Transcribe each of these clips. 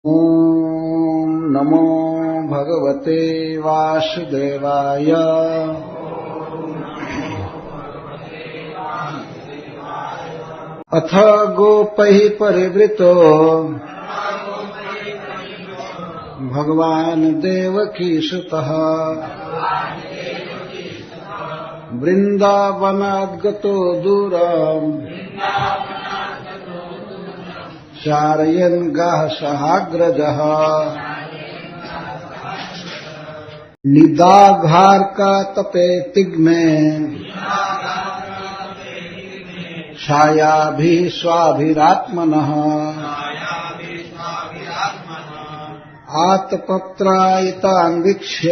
ॐ नमो भगवते वासुदेवाय। अथ गोपैः परिवृतो भगवान् देवकीसुतः वृन्दावनाद्गतो दूरम् चारयन् गाः सहाग्रजः। निदाघार्कातपे तिग्मे छायाभिः स्वाभिरात्मनः आतपत्रायितान् वीक्ष्य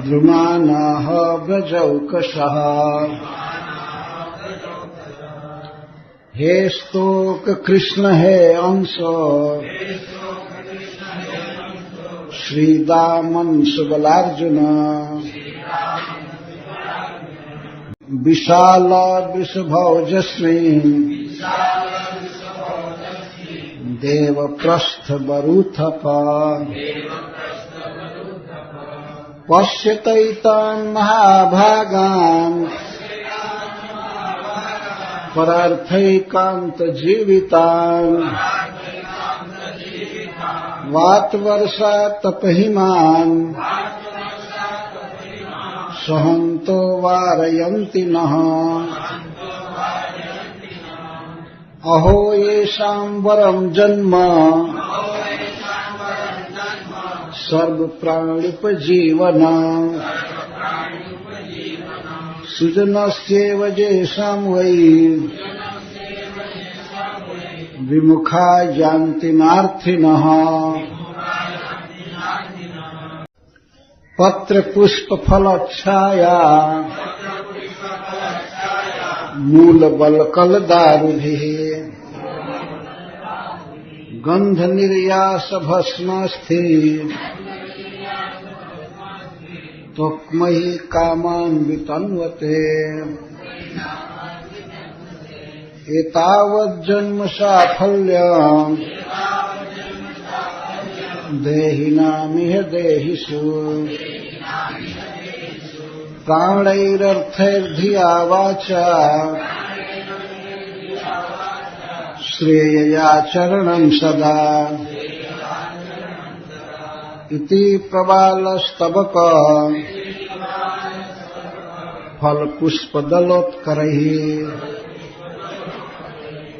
द्रुमाणाः व्रजौकशः। हे स्तोक कृष्ण हे अंशो श्रीदामन सुबलार्जुन विशाल वृषभौजस्वी देवप्रस्थ बरूथप पश्यतैतान् महाभागान् परार्थैकान्त जीवितान् वातवर्षा तपहिमान् सहन्तो वारयन्ति नः। अहो येषां वरं जन्म सर्वप्राणिपजीवनम् सुजनस्येव येषां वै विमुखा यान्ति नार्थिनः। पत्र पुष्प फलच्छाया मूल बलकल दारुभिः गंध निर्यास भस्मास्थि त्वक्मयि कामान् वितन्वते। एतावज्जन्म साफल्यम् देहिनामिह देहिषु प्राणैरर्थैर्धिया वाचा श्रेययाचरणं सदा। इति प्रबालस्तबक फलपुष्पदलोत्करैः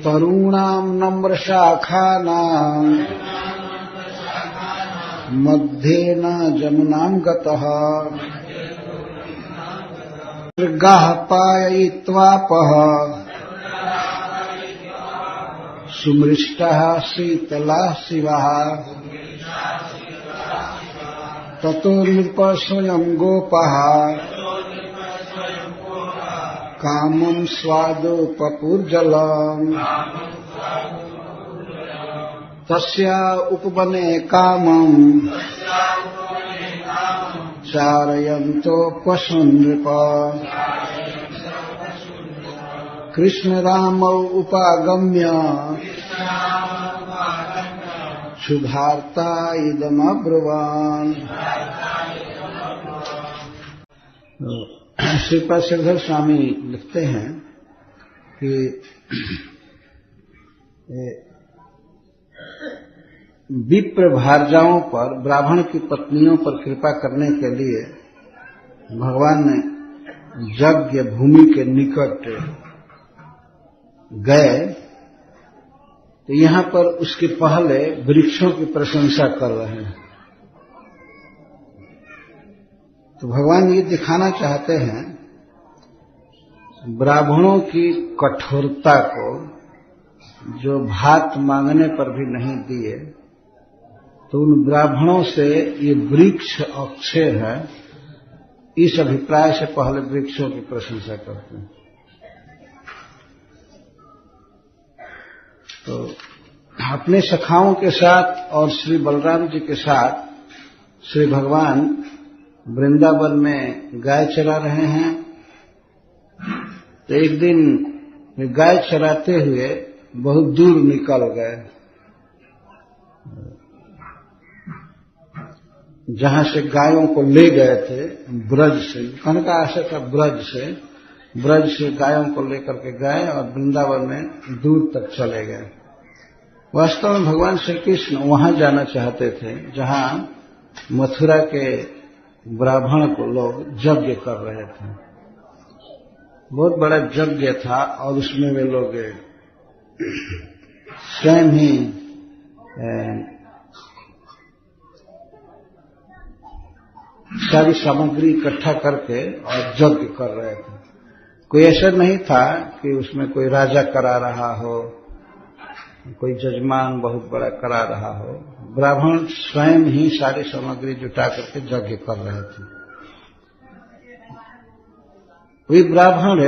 तरूणां नम्रशाखानां मध्येन जमुनां गतः। गाः पाययित्वापः सुमृष्टाः शीतलाः शिवाः ततो नृप स्वयं गोपः कामं स्वादोपपूर्जलम् तस्या उपवने कामम् चारयन्तोऽप्यसन् नृप। कृष्ण रामौ उपागम्य क्षुधार्ता इदमब्रुवान्। श्रीपाद श्रीधर स्वामी लिखते हैं कि विप्र भारजाओं पर, ब्राह्मण की पत्नियों पर कृपा करने के लिए भगवान ने यज्ञ भूमि के निकट गए तो यहाँ पर उसके पहले वृक्षों की प्रशंसा कर रहे हैं। तो भगवान ये दिखाना चाहते हैं ब्राह्मणों की कठोरता को, जो भात मांगने पर भी नहीं दिए, तो उन ब्राह्मणों से ये वृक्ष अक्षय है, इस अभिप्राय से पहले वृक्षों की प्रशंसा करते हैं। तो अपने सखाओं के साथ और श्री बलराम जी के साथ श्री भगवान वृंदावन में गाय चरा रहे हैं। तो एक दिन गाय चराते हुए बहुत दूर निकल गए, जहां से गायों को ले गए थे ब्रज से, कहने का आशय था ब्रज से गायों को लेकर के गए और वृंदावन में दूर तक चले गए। वास्तव में भगवान श्री कृष्ण वहां जाना चाहते थे जहां मथुरा के ब्राह्मण को लोग यज्ञ कर रहे थे। बहुत बड़ा यज्ञ था और उसमें वे लोग स्वयं ही सारी सामग्री इकट्ठा करके और यज्ञ कर रहे थे। कोई ऐसा नहीं था कि उसमें कोई राजा करा रहा हो, कोई जजमान बहुत बड़ा करा रहा हो। ब्राह्मण स्वयं ही सारी सामग्री जुटा करके यज्ञ कर रहे थे। वे ब्राह्मण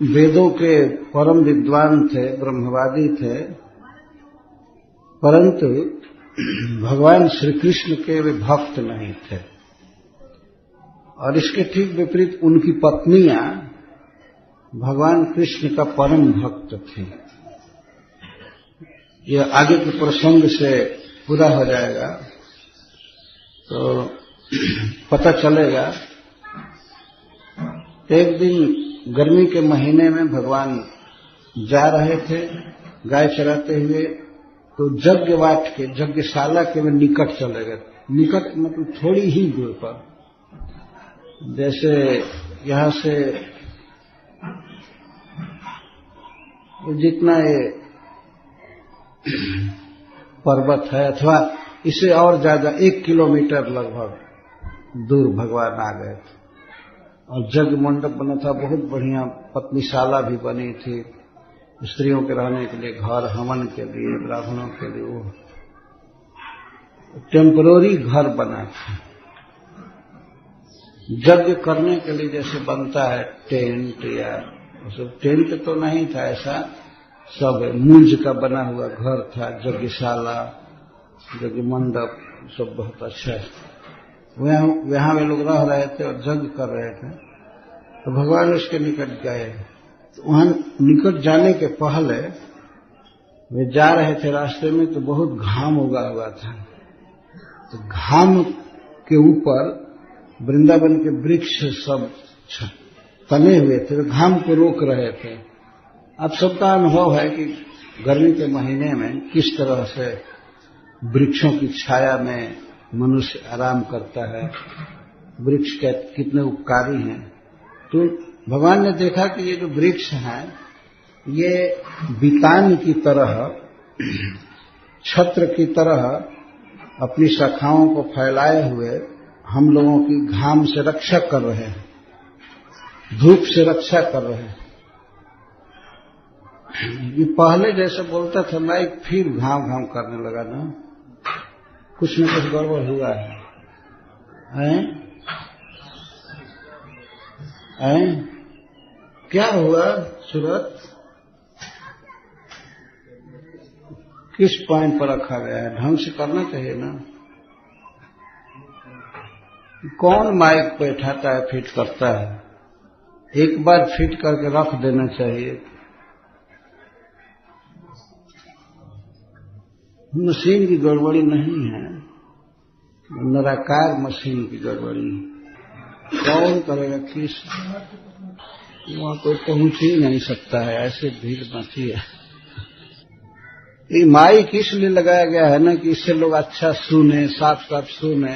वेदों के परम विद्वान थे, ब्रह्मवादी थे, परंतु भगवान श्री कृष्ण के वे भक्त नहीं थे। और इसके ठीक विपरीत उनकी पत्नियां भगवान कृष्ण का परम भक्त थी। यह आगे के प्रसंग से पूरा हो जाएगा तो पता चलेगा। एक दिन गर्मी के महीने में भगवान जा रहे थे गाय चराते हुए, तो यज्ञवाट के यज्ञशाला के वे निकट चले गए। निकट मतलब थोड़ी ही दूर पर, जैसे यहां से जितना ये पर्वत है अथवा इससे और ज्यादा 1 किलोमीटर लगभग दूर भगवान आ गए थे। और यज्ञ मंडप बना था, बहुत बढ़िया पत्नीशाला भी बनी थी, स्त्रियों के रहने के लिए घर, हवन के लिए, ब्राह्मणों के लिए वो टेम्पररी घर बना था। यज्ञ करने के लिए जैसे बनता है टेंट, या सब टेंट तो नहीं था, ऐसा सब मूंज का बना हुआ घर था, यज्ञशाला, यज्ञ मंडप सब बहुत अच्छा है। वहां वे लोग रह रहे थे और यज्ञ कर रहे थे। तो भगवान उसके निकट गए। तो वहां निकट जाने के पहले वे जा रहे थे, रास्ते में तो बहुत घाम उगा हुआ था। तो घाम के ऊपर वृंदावन के वृक्ष सब तने हुए थे, वे घाम को रोक रहे थे। अब सबका अनुभव है कि गर्मी के महीने में किस तरह से वृक्षों की छाया में मनुष्य आराम करता है, वृक्ष के कितने उपकारी हैं। तो भगवान ने देखा कि ये जो वृक्ष हैं ये बितान की तरह, छत्र की तरह अपनी शाखाओं को फैलाए हुए हम लोगों की घाम से रक्षा कर रहे हैं, धूप से रक्षा कर रहे हैं। ये पहले जैसे बोलता था माइक, फिर घाम घाम करने लगा ना, कुछ न कुछ गड़बड़ हुआ है। क्या हुआ सूरत? किस पॉइंट पर रखा गया है? ढंग से करना चाहिए ना। कौन माइक पे उठाता है, फिट करता है? एक बार फिट करके रख देना चाहिए। मशीन की गड़बड़ी नहीं है, निराकार मशीन की गड़बड़ी। कौन करेगा? किस वहां कोई पहुंच ही नहीं सकता है, ऐसे भीड़ मची है। ये माइक इसलिए लगाया गया है ना कि इससे लोग अच्छा सुने, साफ साफ सुने।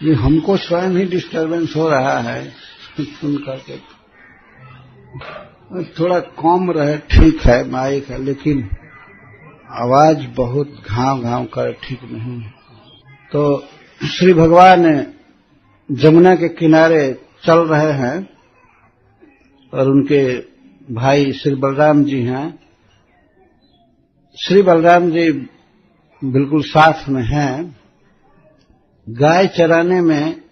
ये हमको स्वयं ही डिस्टर्बेंस हो रहा है सुन करके। थोड़ा कम रहे ठीक है, माइक है, लेकिन आवाज बहुत घाव घाव कर ठीक नहीं है। तो श्री भगवान जमुना के किनारे चल रहे हैं और उनके भाई श्री बलराम जी हैं। श्री बलराम जी बिल्कुल साथ में हैं। गाय चराने में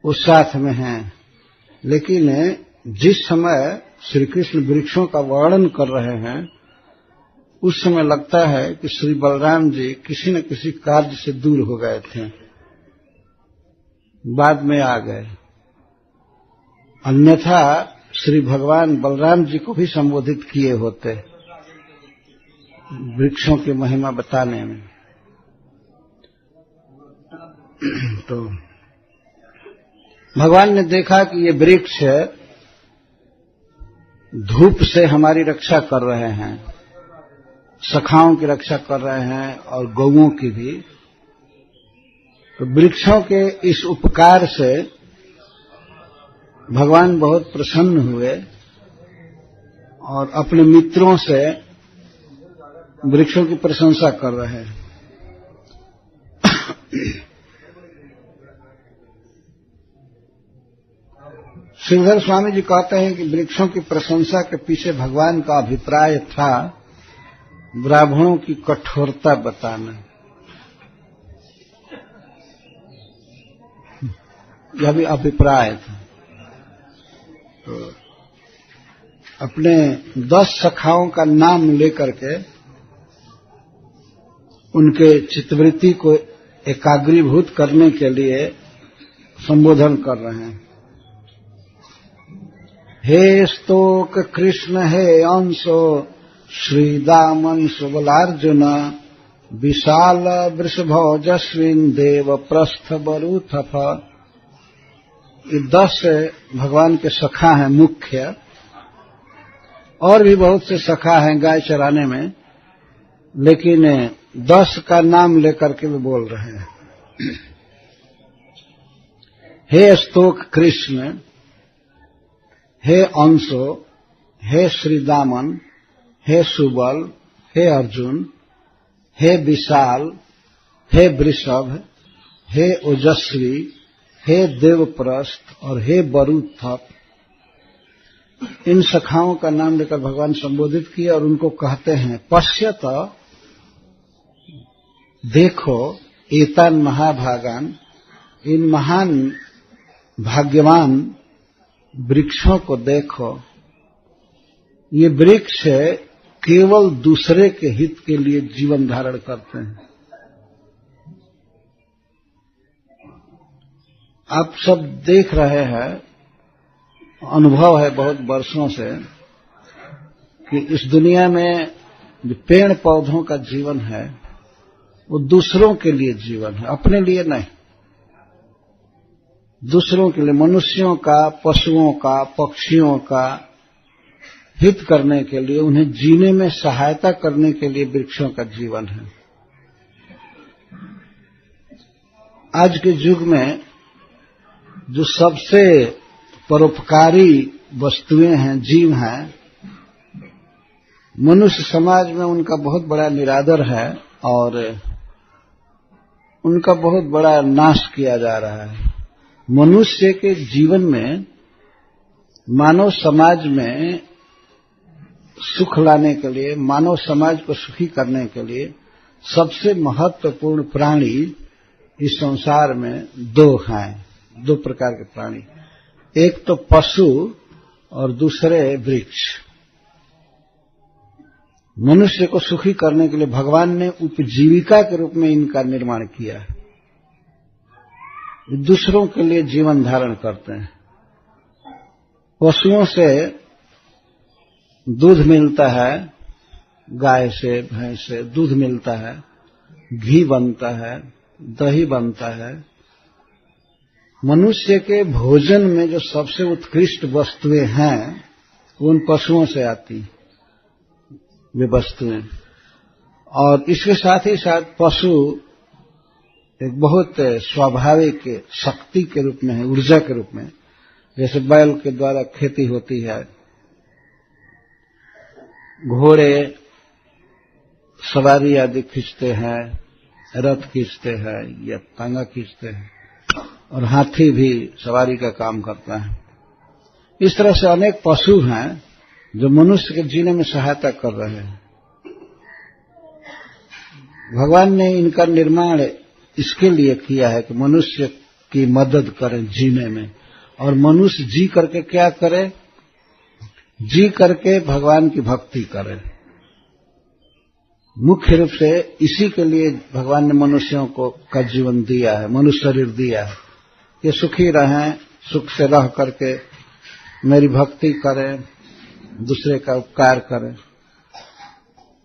वो साथ में हैं, लेकिन जिस समय श्री कृष्ण वृक्षों का वर्णन कर रहे हैं उस समय लगता है कि श्री बलराम जी किसी न किसी कार्य से दूर हो गए थे, बाद में आ गए। अन्यथा श्री भगवान बलराम जी को भी संबोधित किए होते वृक्षों की महिमा बताने में। तो भगवान ने देखा कि ये वृक्ष धूप से हमारी रक्षा कर रहे हैं, सखाओं की रक्षा कर रहे हैं और गौओं की भी। तो वृक्षों के इस उपकार से भगवान बहुत प्रसन्न हुए और अपने मित्रों से वृक्षों की प्रशंसा कर रहे हैं। श्रीधर स्वामी जी कहते हैं कि वृक्षों की प्रशंसा के पीछे भगवान का अभिप्राय था ब्राह्मणों की कठोरता बताना। यह भी अभिप्राय था। तो अपने 10 सखाओं का नाम लेकर के उनके चित्तवृत्ति को एकाग्रीभूत करने के लिए संबोधन कर रहे हैं। हे स्तोक कृष्ण हे अंशो श्रीदामन सुबलार्जुन विशाल वृषभोजस्विन देव प्रस्थ बरूथफ। ये 10 भगवान के सखा हैं मुख्य, और भी बहुत से सखा हैं गाय चराने में, लेकिन 10 का नाम लेकर के भी बोल रहे हैं। हे स्तोक कृष्ण, हे अंशो, हे श्रीदामन, हे सुबल, हे अर्जुन, हे विशाल, हे वृषभ, हे ओजस्वी, हे देवप्रस्थ और हे बरूथप। इन सखाओं का नाम लेकर भगवान संबोधित किए और उनको कहते हैं पश्यत, देखो, एतान महाभागान, इन महान भाग्यवान वृक्षों को देखो। ये वृक्ष केवल दूसरे के हित के लिए जीवन धारण करते हैं। आप सब देख रहे हैं, अनुभव है बहुत वर्षों से कि इस दुनिया में जो पेड़ पौधों का जीवन है वो दूसरों के लिए जीवन है, अपने लिए नहीं। दूसरों के लिए, मनुष्यों का, पशुओं का, पक्षियों का हित करने के लिए, उन्हें जीने में सहायता करने के लिए वृक्षों का जीवन है। आज के युग में जो सबसे परोपकारी वस्तुएं हैं, जीव हैं, मनुष्य समाज में उनका बहुत बड़ा निरादर है और उनका बहुत बड़ा नाश किया जा रहा है। मनुष्य के जीवन में, मानव समाज में सुख लाने के लिए, मानव समाज को सुखी करने के लिए सबसे महत्वपूर्ण प्राणी इस संसार में 2 हैं, 2 प्रकार के प्राणी। एक तो पशु और दूसरे वृक्ष। मनुष्य को सुखी करने के लिए भगवान ने उपजीविका के रूप में इनका निर्माण किया है। दूसरों के लिए जीवन धारण करते हैं। पशुओं से दूध मिलता है, गाय से, भैंस से दूध मिलता है, घी बनता है, दही बनता है। मनुष्य के भोजन में जो सबसे उत्कृष्ट वस्तुएं हैं वो उन पशुओं से आती वे वस्तुएं। और इसके साथ ही साथ पशु एक बहुत स्वाभाविक शक्ति के रूप में है, ऊर्जा के रूप में। जैसे बैल के द्वारा खेती होती है, घोड़े सवारी आदि खींचते हैं, रथ खींचते हैं या तांगा खींचते हैं, और हाथी भी सवारी का काम करता है। इस तरह से अनेक पशु हैं जो मनुष्य के जीने में सहायता कर रहे हैं। भगवान ने इनका निर्माण इसके लिए किया है कि मनुष्य की मदद करें जीने में। और मनुष्य जी करके क्या करे? जी करके भगवान की भक्ति करे। मुख्य रूप से इसी के लिए भगवान ने मनुष्यों को का जीवन दिया है, मनुष्य शरीर दिया है कि सुखी रहें, सुख से रह करके मेरी भक्ति करें, दूसरे का उपकार करें।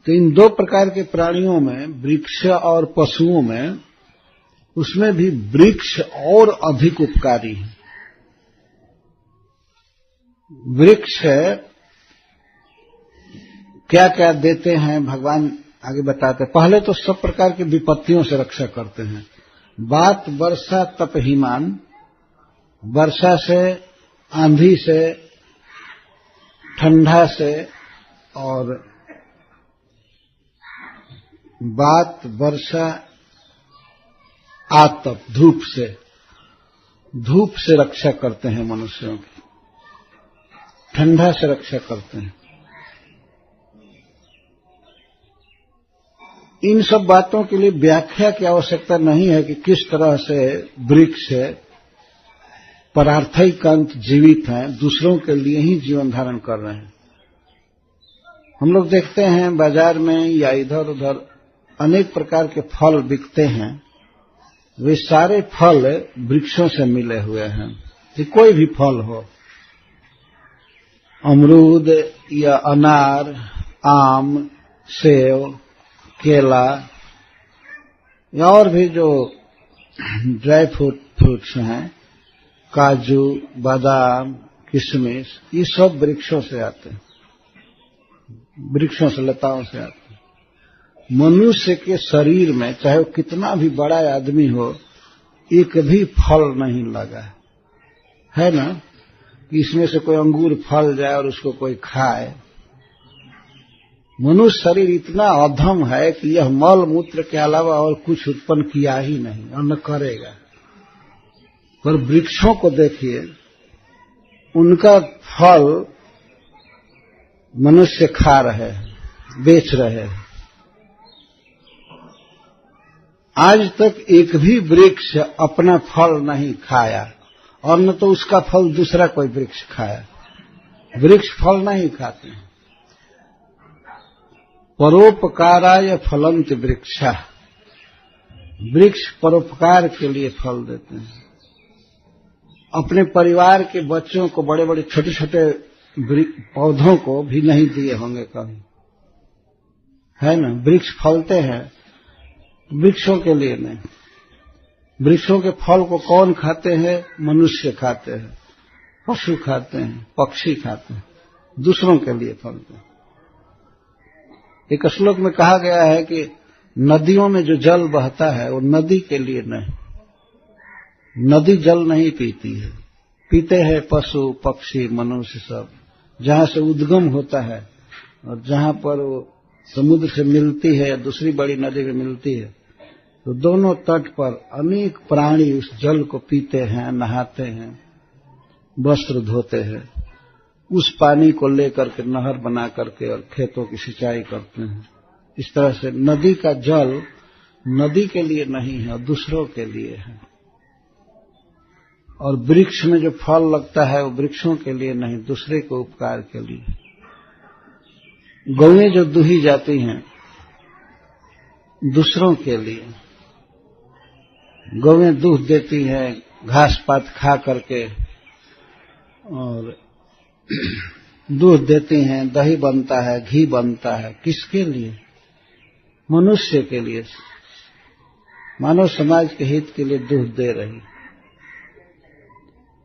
तो इन दो प्रकार के प्राणियों में, वृक्ष और पशुओं में, उसमें भी वृक्ष और अधिक उपकारी है। वृक्ष क्या क्या देते हैं भगवान आगे बताते हैं। पहले तो सब प्रकार की विपत्तियों से रक्षा करते हैं। बात वर्षा तप हिमान, वर्षा से, आंधी से, ठंडा से, और बात वर्षा आतप धूप से रक्षा करते हैं मनुष्यों की, ठंडा से रक्षा करते हैं। इन सब बातों के लिए व्याख्या की आवश्यकता नहीं है कि किस तरह से वृक्ष परार्थैकांत जीवित हैं, दूसरों के लिए ही जीवन धारण कर रहे हैं। हम लोग देखते हैं बाजार में या इधर उधर अनेक प्रकार के फल बिकते हैं, वे सारे फल वृक्षों से मिले हुए हैं। कि कोई भी फल हो, अमरूद या अनार, आम, सेब, केला या और भी जो ड्राई फ्रूट्स हैं, काजू, बादाम, किशमिश, ये सब वृक्षों से आते हैं, वृक्षों से, लताओं से आते हैं। मनुष्य के शरीर में चाहे वो कितना भी बड़ा आदमी हो, एक भी फल नहीं लगा है ना, कि इसमें से कोई अंगूर फल जाए और उसको कोई खाए। मनुष्य शरीर इतना अधम है कि यह मल मूत्र के अलावा और कुछ उत्पन्न किया ही नहीं और न करेगा। पर वृक्षों को देखिए, उनका फल मनुष्य खा रहे हैं, बेच रहे हैं। आज तक एक भी वृक्ष अपना फल नहीं खाया, और न तो उसका फल दूसरा कोई वृक्ष खाया। वृक्ष फल नहीं खाते हैं। परोपकाराय फलंत वृक्षा, वृक्ष परोपकार के लिए फल देते हैं। अपने परिवार के बच्चों को, बड़े बड़े छोटे छोटे पौधों को भी नहीं दिए होंगे कभी, है ना। वृक्ष फलते हैं, वृक्षों के लिए नहीं। वृक्षों के फल को कौन खाते हैं? मनुष्य खाते हैं, पशु खाते हैं, पक्षी खाते हैं, दूसरों के लिए फलते हैं। एक श्लोक में कहा गया है कि नदियों में जो जल बहता है वो नदी के लिए नहीं, नदी जल नहीं पीती है, पीते हैं पशु, पक्षी, मनुष्य सब। जहां से उद्गम होता है और जहां पर वो समुद्र से मिलती है या दूसरी बड़ी नदी में मिलती है, तो दोनों तट पर अनेक प्राणी उस जल को पीते हैं, नहाते हैं, वस्त्र धोते हैं, उस पानी को लेकर के नहर बना करके और खेतों की सिंचाई करते हैं। इस तरह से नदी का जल नदी के लिए नहीं है, दूसरों के लिए है। और वृक्ष में जो फल लगता है वो वृक्षों के लिए नहीं, दूसरे के उपकार के लिए। गौएं जो दूही जाती हैं दूसरों के लिए, गौएं दूध देती हैं घास पात खा करके, और दूध देती हैं, दही बनता है, घी बनता है। किसके लिए? मनुष्य के लिए, मानव समाज के हित के लिए दूध दे रही।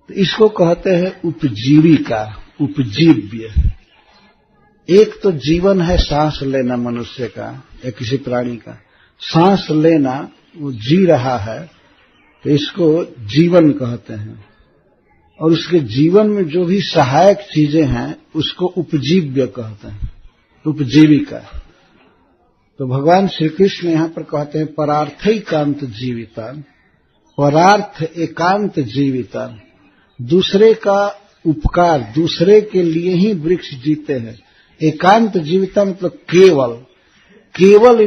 तो इसको कहते हैं उपजीविका, उपजीव्य। एक तो जीवन है सांस लेना मनुष्य का या किसी प्राणी का, सांस लेना, वो जी रहा है, तो इसको जीवन कहते हैं। और उसके जीवन में जो भी सहायक चीजें हैं उसको उपजीव्य कहते हैं, उपजीविका। तो भगवान श्री कृष्ण यहां पर कहते हैं परार्थैकांत जीविता, परार्थ एकांत जीविता, दूसरे का उपकार, दूसरे के लिए ही वृक्ष जीते हैं। एकांत जीविता मतलब केवल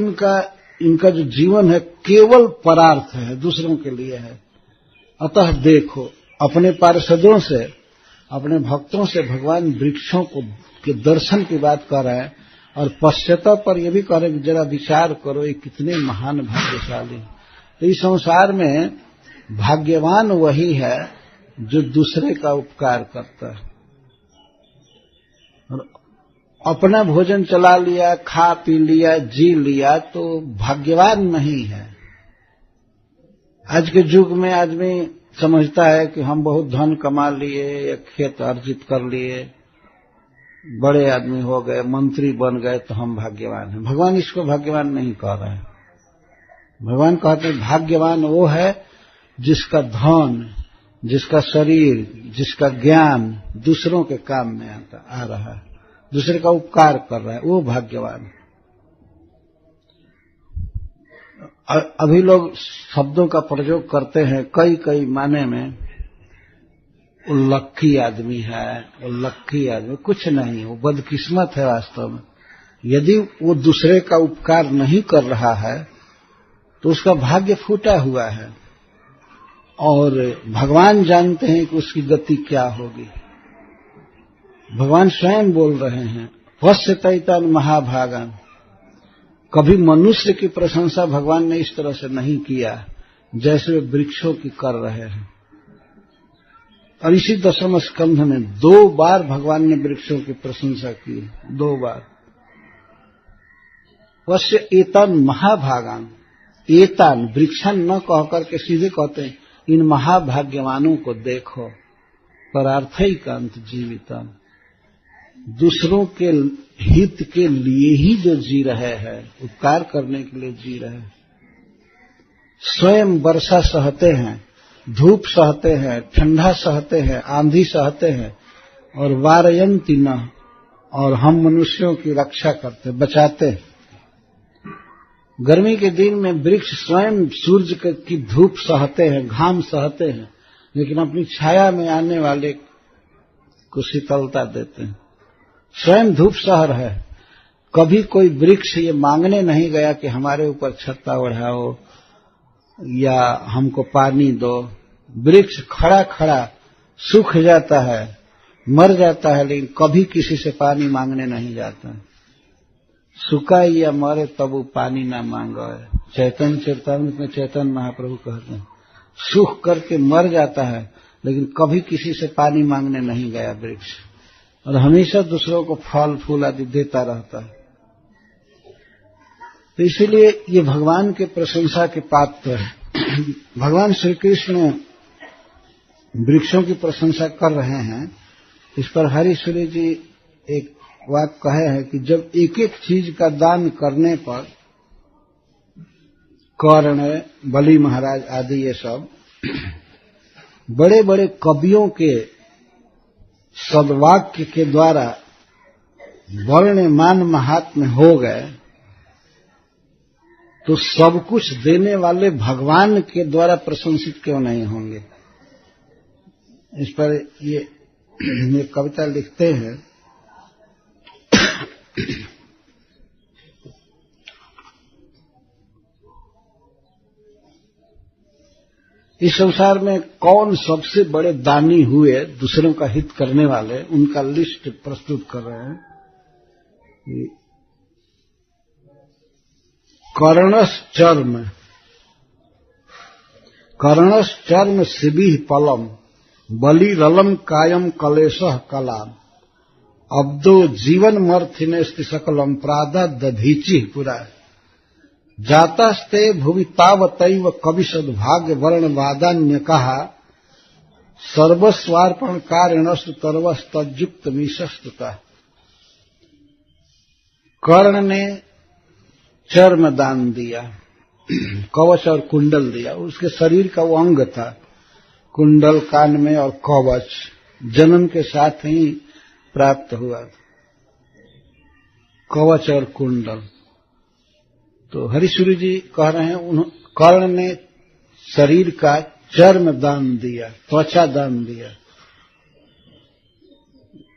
इनका जो जीवन है केवल परार्थ है, दूसरों के लिए है। अतः देखो, अपने पार्षदों से, अपने भक्तों से भगवान वृक्षों को के दर्शन की बात कर रहे हैं, और पश्चाताप पर यह भी कह रहे हैं कि जरा विचार करो ये कितने महान भाग्यशाली हैं। तो इस संसार में भाग्यवान वही है जो दूसरे का उपकार करता है। और अपना भोजन चला लिया, खा पी लिया, जी लिया तो भाग्यवान नहीं है। आज के युग में आदमी समझता है कि हम बहुत धन कमा लिए या खेत अर्जित कर लिए, बड़े आदमी हो गए, मंत्री बन गए तो हम भाग्यवान हैं। भगवान इसको भाग्यवान नहीं कह रहे हैं। भगवान कहते हैं भाग्यवान वो है जिसका धन, जिसका शरीर, जिसका ज्ञान दूसरों के काम में आ रहा है, दूसरे का उपकार कर रहा है, वो भाग्यवान। अभी लोग शब्दों का प्रयोग करते हैं कई कई माने में, वो लक्की आदमी है, वो लक्की आदमी, कुछ नहीं, वो बदकिस्मत है वास्तव में। यदि वो दूसरे का उपकार नहीं कर रहा है तो उसका भाग्य फूटा हुआ है, और भगवान जानते हैं कि उसकी गति क्या होगी। भगवान स्वयं बोल रहे हैं, पश्यतैतान महाभागान। कभी मनुष्य की प्रशंसा भगवान ने इस तरह से नहीं किया जैसे वे वृक्षों की कर रहे हैं। और इसी 10वें स्कंध में 2 बार भगवान ने वृक्षों की प्रशंसा की, 2 बार। पश्य एतान महाभागान, एतान वृक्षान न कह करके सीधे कहते हैं इन महाभाग्यवानों को देखो, परार्थैकांत जीवितम, दूसरों के हित के लिए ही जो जी रहे हैं, उपकार करने के लिए जी रहे हैं। स्वयं वर्षा सहते हैं, धूप सहते हैं, ठंडा सहते हैं, आंधी सहते हैं, और वारयंती न, और हम मनुष्यों की रक्षा करते, बचाते हैं। गर्मी के दिन में वृक्ष स्वयं सूर्य की धूप सहते हैं, घाम सहते हैं, लेकिन अपनी छाया में आने वाले को शीतलता देते हैं। स्वयं धूप सह रहे हैं। कभी कोई वृक्ष ये मांगने नहीं गया कि हमारे ऊपर छत्ता ओढ़ाओ या हमको पानी दो। वृक्ष खड़ा खड़ा सूख जाता है, मर जाता है, लेकिन कभी किसी से पानी मांगने नहीं जाता। सूखा या मरे तब वो पानी ना मांगो। चैतन्य चरितामृत में चैतन्य महाप्रभु कहते हैं, सूख करके मर जाता है लेकिन कभी किसी से पानी मांगने नहीं गया वृक्ष, और हमेशा दूसरों को फल फूल आदि देता रहता है। तो इसीलिए ये भगवान के प्रशंसा के पात्र है। भगवान श्री कृष्ण वृक्षों की प्रशंसा कर रहे हैं। इस पर हरिश्वरी जी एक बात कहे हैं कि जब एक एक चीज का दान करने पर कर्ण, बलि महाराज आदि ये सब बड़े बड़े कवियों के सद्वाक्य के द्वारा वर्ण मान महात्म्य हो गए, तो सब कुछ देने वाले भगवान के द्वारा प्रशंसित क्यों नहीं होंगे। इस पर ये कविता लिखते हैं, इस संसार में कौन सबसे बड़े दानी हुए, दूसरों का हित करने वाले, उनका लिस्ट प्रस्तुत कर रहे हैं। कर्णश्चर्म शिबि पलम बलि रलम कायम कलेशः कलाम अब्दो जीवन मर्थिनेस्ति सकलम प्रादा दधीचि पुरा जातास्ते भुवि तावतैव कवि सद्भाग्य वर्ण वादान्य कहा सर्वस्वार्पण कारणस्तु तरवस्तयुक्त मिशस्तुता। कर्ण ने चर्म दान दिया, कवच और कुंडल दिया। उसके शरीर का वो अंग था, कुंडल कान में और कवच जन्म के साथ ही प्राप्त हुआ, कवच और कुंडल। तो हरिश्वरी जी कह रहे हैं कर्ण ने शरीर का चर्म दान दिया, त्वचा दान दिया।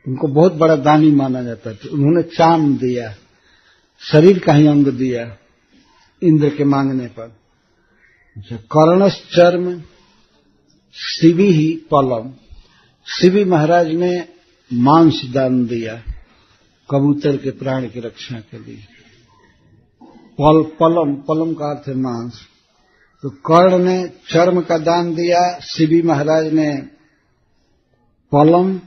उनको बहुत बड़ा दानी माना जाता था। उन्होंने चाम दिया, शरीर का ही अंग दिया इंद्र के मांगने पर। कर्णश्चर्म शिबि ही पलम, शिबि महाराज ने मांस दान दिया कबूतर के प्राण की रक्षा के लिए। पलम का अर्थ है मांस। तो कर्ण ने चर्म का दान दिया, शिबि महाराज ने पलम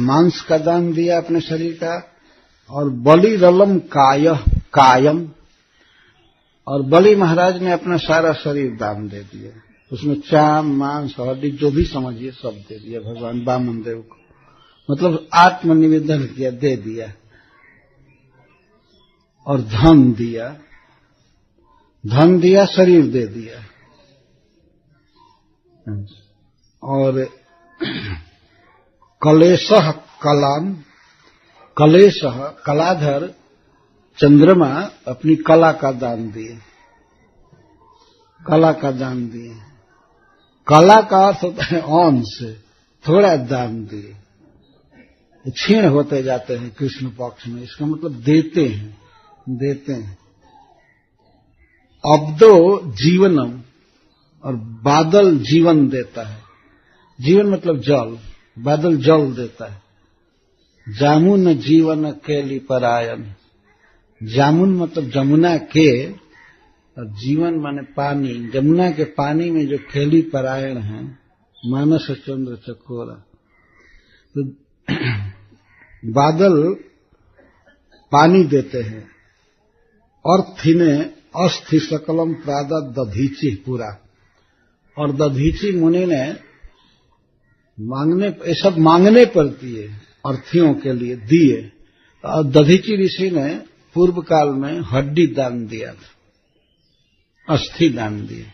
मांस का दान दिया अपने शरीर का, और बलि रलम कायम, और बलि महाराज ने अपना सारा शरीर दान दे दिया। उसमें चाम, मांस, हड्डी जो भी समझिए सब दे दिया भगवान वामन देव को, मतलब आत्मनिवेदन किया, दे दिया। और धन दिया, शरीर दे दिया। और कलेशः कलाधर चंद्रमा अपनी कला का दान दिए। कला का अर्थ होता है अंश, थोड़ा दान दिए। क्षीण होते जाते हैं कृष्ण पक्ष में, इसका मतलब देते हैं। अब्दो जीवनम, और बादल जीवन देता है। जीवन मतलब जल, बादल जल देता है। जामुन जीवन केली परायन, जामुन मतलब जमुना के, और जीवन माने पानी। जमुना के पानी में जो केली परायण है, मानस चंद्र चकोरा। तो बादल पानी देते हैं। अर्थिने अस्थि सकलम प्रादत दधीचि पूरा, और दधीचि मुनि ने ये सब मांगने पर दिए, अर्थियों के लिए दिए। और दधीचि ऋषि ने पूर्व काल में हड्डी दान दिया था, अस्थि दान दिया।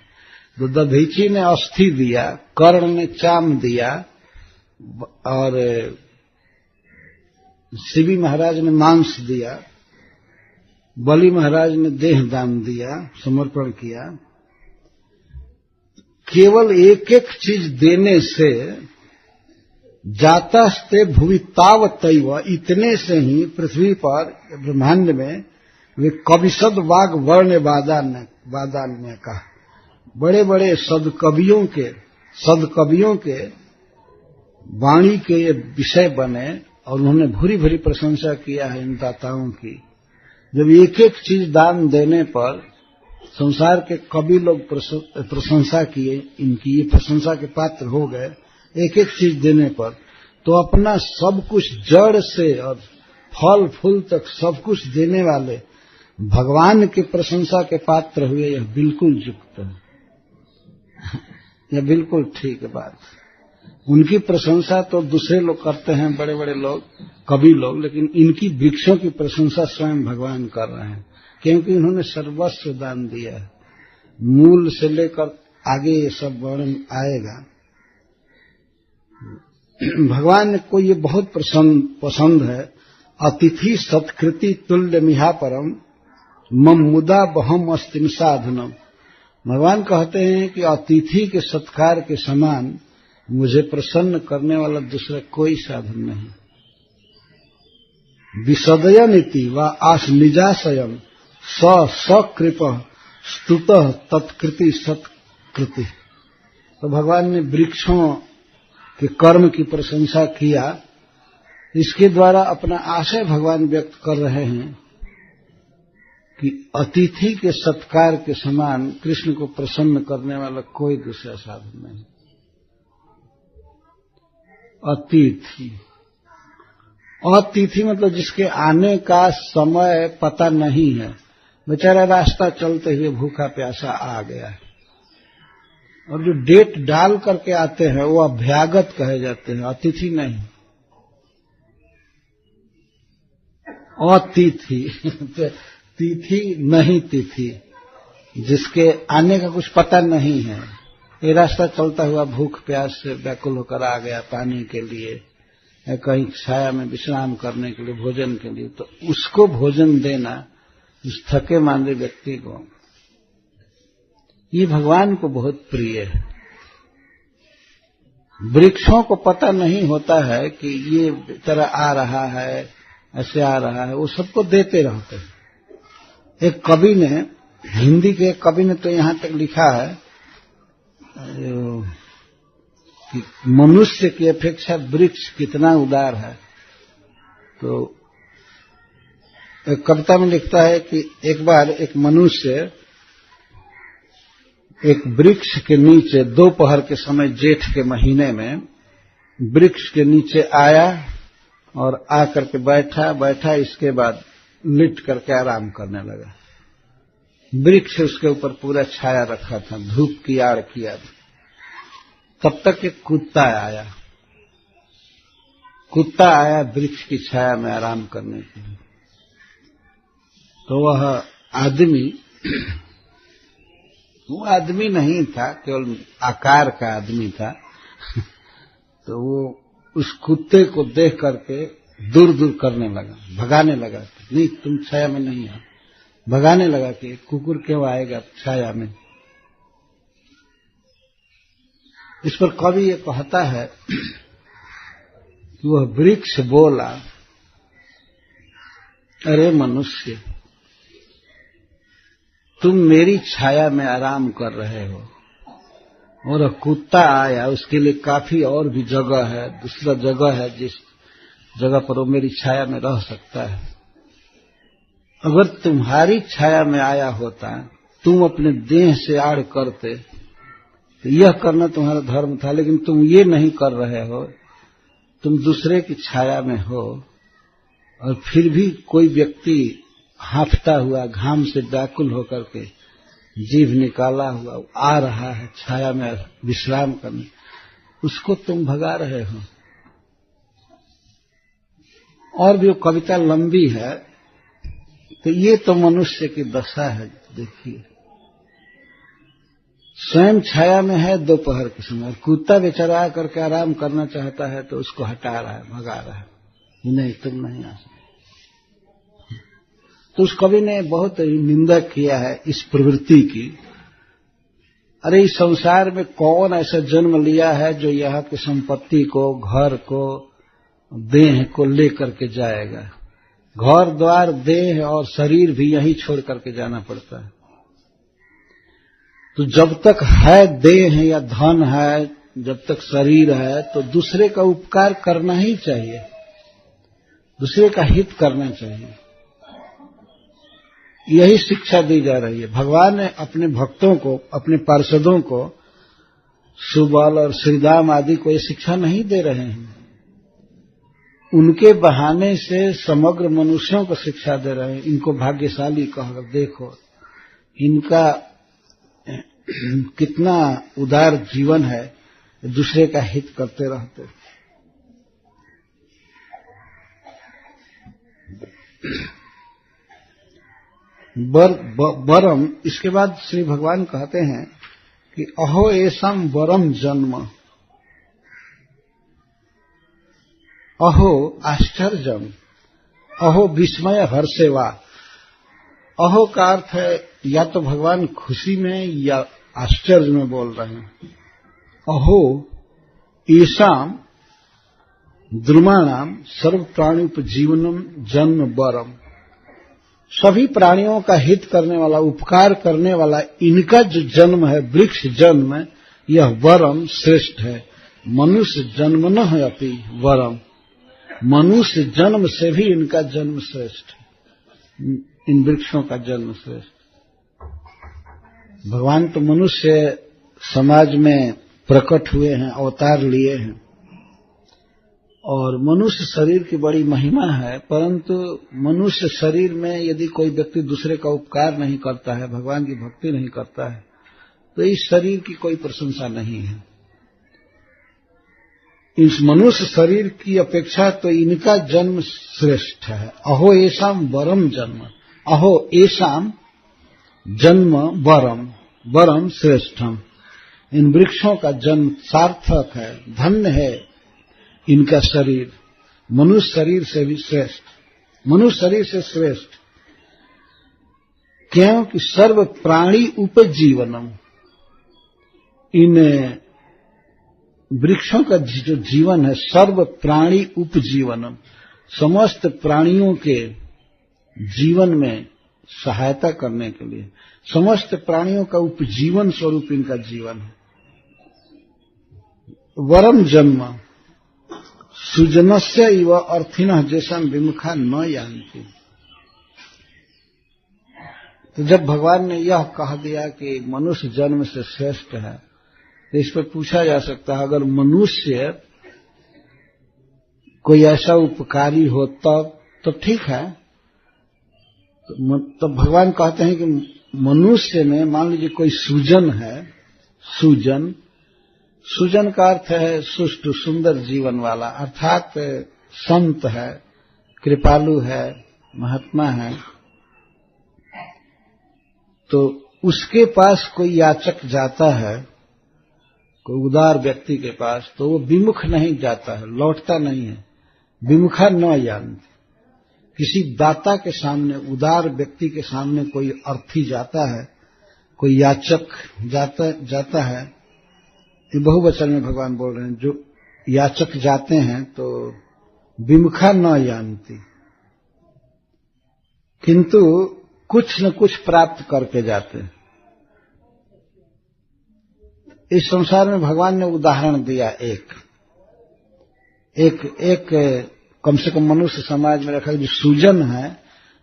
तो दधीचि ने अस्थि दिया, कर्ण ने चाम दिया, और शिवी महाराज ने मांस दिया, बलि महाराज ने देह दान दिया, समर्पण किया। केवल एक एक चीज देने से जातास्ते भुवि तावतैव, इतने से ही पृथ्वी पर ब्रह्मांड में वे कविशद वाग वर्ण वादान में कहा, बड़े बड़े सदकवियों के वाणी के ये विषय बने, और उन्होंने भूरी भूरी प्रशंसा किया है इन दाताओं की। जब एक एक चीज दान देने पर संसार के कवि लोग प्रशंसा किए, इनकी ये प्रशंसा के पात्र हो गए, एक एक चीज देने पर, तो अपना सब कुछ जड़ से और फल फूल तक सब कुछ देने वाले भगवान की प्रशंसा के पात्र हुए। यह बिल्कुल युक्त है, यह बिल्कुल ठीक बात। उनकी प्रशंसा तो दूसरे लोग करते हैं, बड़े बड़े लोग, कवि लोग, लेकिन इनकी वृक्षों की प्रशंसा स्वयं भगवान कर रहे हैं, क्योंकि उन्होंने सर्वस्व दान दिया है। मूल से लेकर आगे ये सब वर्णन आएगा। भगवान को ये बहुत पसंद है। अतिथि सत्कृति तुल्य मिहा परम मम मुदा बहम अस्तिम साधनम। भगवान कहते हैं कि अतिथि के सत्कार के समान मुझे प्रसन्न करने वाला दूसरा कोई साधन नहीं। विसदयनिति व आश्निजाशयम सकृप स्तुत तत्कृति सत्कृति। तो भगवान ने वृक्षों के कर्म की प्रशंसा किया, इसके द्वारा अपना आशय भगवान व्यक्त कर रहे हैं कि अतिथि के सत्कार के समान कृष्ण को प्रसन्न करने वाला कोई दूसरा साधन नहीं। अतिथि मतलब जिसके आने का समय पता नहीं है, बेचारा रास्ता चलते हुए भूखा प्यासा आ गया है, और जो डेट डाल करके आते हैं वो अभ्यागत कहे जाते हैं, अतिथि नहीं। अतिथि तिथि नहीं, तिथि जिसके आने का कुछ पता नहीं है, ये रास्ता चलता हुआ भूख प्यास से व्याकुल होकर आ गया पानी के लिए, या कहीं छाया में विश्राम करने के लिए, भोजन के लिए, तो उसको भोजन देना, उस थके मांदे व्यक्ति को, ये भगवान को बहुत प्रिय है। वृक्षों को पता नहीं होता है कि ये तरह आ रहा है, ऐसे आ रहा है, वो सबको देते रहते हैं। एक कवि ने, हिंदी के एक कवि ने तो यहां तक लिखा है कि मनुष्य की अपेक्षा वृक्ष कितना उदार है। तो एक कविता में लिखता है कि एक बार एक मनुष्य एक वृक्ष के नीचे दोपहर के समय जेठ के महीने में वृक्ष के नीचे आया और आकर के बैठा, इसके बाद लिट करके आराम करने लगा। वृक्ष उसके ऊपर पूरा छाया रखा था, धूप की आड़ किया। तब तक एक कुत्ता आया वृक्ष की छाया में आराम करने के लिए। तो वह आदमी वो आदमी नहीं था, केवल आकार का आदमी था। तो वो उस कुत्ते को देख करके दूर दूर करने लगा, भगाने लगा। नहीं, तुम छाया में नहीं आओ। भगाने लगा कि कुकुर क्यों आएगा छाया में। इस पर कवि ये कहता है कि वह वृक्ष बोला, अरे मनुष्य, तुम मेरी छाया में आराम कर रहे हो, और कुत्ता आया, उसके लिए काफी और भी जगह है, दूसरा जगह है जिस जगह पर वो मेरी छाया में रह सकता है। अगर तुम्हारी छाया में आया होता, तुम अपने देह से आड़ करते, तो यह करना तुम्हारा धर्म था। लेकिन तुम ये नहीं कर रहे हो, तुम दूसरे की छाया में हो, और फिर भी कोई व्यक्ति हांफता हुआ, घाम से व्याकुल होकर के जीभ निकाला हुआ आ रहा है छाया में विश्राम करने, उसको तुम भगा रहे हो। और भी वो कविता लंबी है, तो ये तो मनुष्य की दशा है। देखिए, स्वयं छाया में है दोपहर के समय, कुत्ता बेचारा आकर के आराम करना चाहता है तो उसको हटा रहा है, भगा रहा है, नहीं तुम नहीं आ सकते। तो उस कवि ने बहुत निंदा किया है इस प्रवृत्ति की। अरे इस संसार में कौन ऐसा जन्म लिया है जो यहाँ की संपत्ति को, घर को, देह को लेकर के जाएगा। घर द्वार, देह और शरीर भी यहीं छोड़ करके जाना पड़ता है। तो जब तक है देह या धन है, जब तक शरीर है, तो दूसरे का उपकार करना ही चाहिए, दूसरे का हित करना चाहिए। यही शिक्षा दी जा रही है। भगवान ने अपने भक्तों को, अपने पार्षदों को, सुबल और श्रीदाम आदि को ये शिक्षा नहीं दे रहे हैं। उनके बहाने से समग्र मनुष्यों को शिक्षा दे रहे हैं। इनको भाग्यशाली कहकर देखो, इनका कितना उदार जीवन है, दूसरे का हित करते रहते। वरम, इसके बाद श्री भगवान कहते हैं कि अहो एषम वरम जन्म, अहो आश्चर्यम, अहो विस्मय हर्षेवा। अहो का अर्थ है या तो भगवान खुशी में या आश्चर्य में बोल रहे हैं। अहो एषाम द्रुमाणाम सर्व प्राणी उपजीवनम जन्म वरम। सभी प्राणियों का हित करने वाला, उपकार करने वाला इनका जो जन्म है, वृक्ष जन्म, यह वरम श्रेष्ठ है। मनुष्य जन्मनः अपि वरम, मनुष्य जन्म से भी इनका जन्म श्रेष्ठ है, इन वृक्षों का जन्म श्रेष्ठ। भगवान तो मनुष्य समाज में प्रकट हुए हैं, अवतार लिए हैं, और मनुष्य शरीर की बड़ी महिमा है। परंतु मनुष्य शरीर में यदि कोई व्यक्ति दूसरे का उपकार नहीं करता है, भगवान की भक्ति नहीं करता है, तो इस शरीर की कोई प्रशंसा नहीं है। इस मनुष्य शरीर की अपेक्षा तो इनका जन्म श्रेष्ठ है। अहो एषाम वरम जन्म, अहो एषाम जन्म वरम, वरम श्रेष्ठम। इन वृक्षों का जन्म सार्थक है, धन्य है इनका शरीर, मनुष्य शरीर से भी श्रेष्ठ, मनुष्य शरीर से श्रेष्ठ। क्योंकि सर्व प्राणी उपजीवनम, इन वृक्षों का जो जीवन है, सर्व प्राणी उपजीवनम, समस्त प्राणियों के जीवन में सहायता करने के लिए, समस्त प्राणियों का उपजीवन स्वरूप इनका जीवन है। वरम जन्म सुजनस्य इव अर्थिनः जैसन विमुखा न यान्ति। तो जब भगवान ने यह कह दिया कि मनुष्य जन्म से श्रेष्ठ है, तो इस पर पूछा जा सकता है, अगर मनुष्य कोई ऐसा उपकारी हो तो ठीक है। तो भगवान कहते हैं कि मनुष्य में मान लीजिए कोई सुजन है, सुजन का अर्थ है सुष्टु सुंदर जीवन वाला, अर्थात संत है, कृपालु है, महात्मा है। तो उसके पास कोई याचक जाता है, कोई उदार व्यक्ति के पास, तो वो विमुख नहीं जाता है, लौटता नहीं है। विमुखा न यान्ति। किसी दाता के सामने, उदार व्यक्ति के सामने कोई अर्थी जाता है, कोई याचक जाता है, ये बहुवचन में भगवान बोल रहे हैं, जो याचक जाते हैं तो विमुखा न यान्ति, किंतु कुछ न कुछ प्राप्त करके जाते हैं। इस संसार में भगवान ने उदाहरण दिया एक कम से कम मनुष्य समाज में रखा, जो सुजन है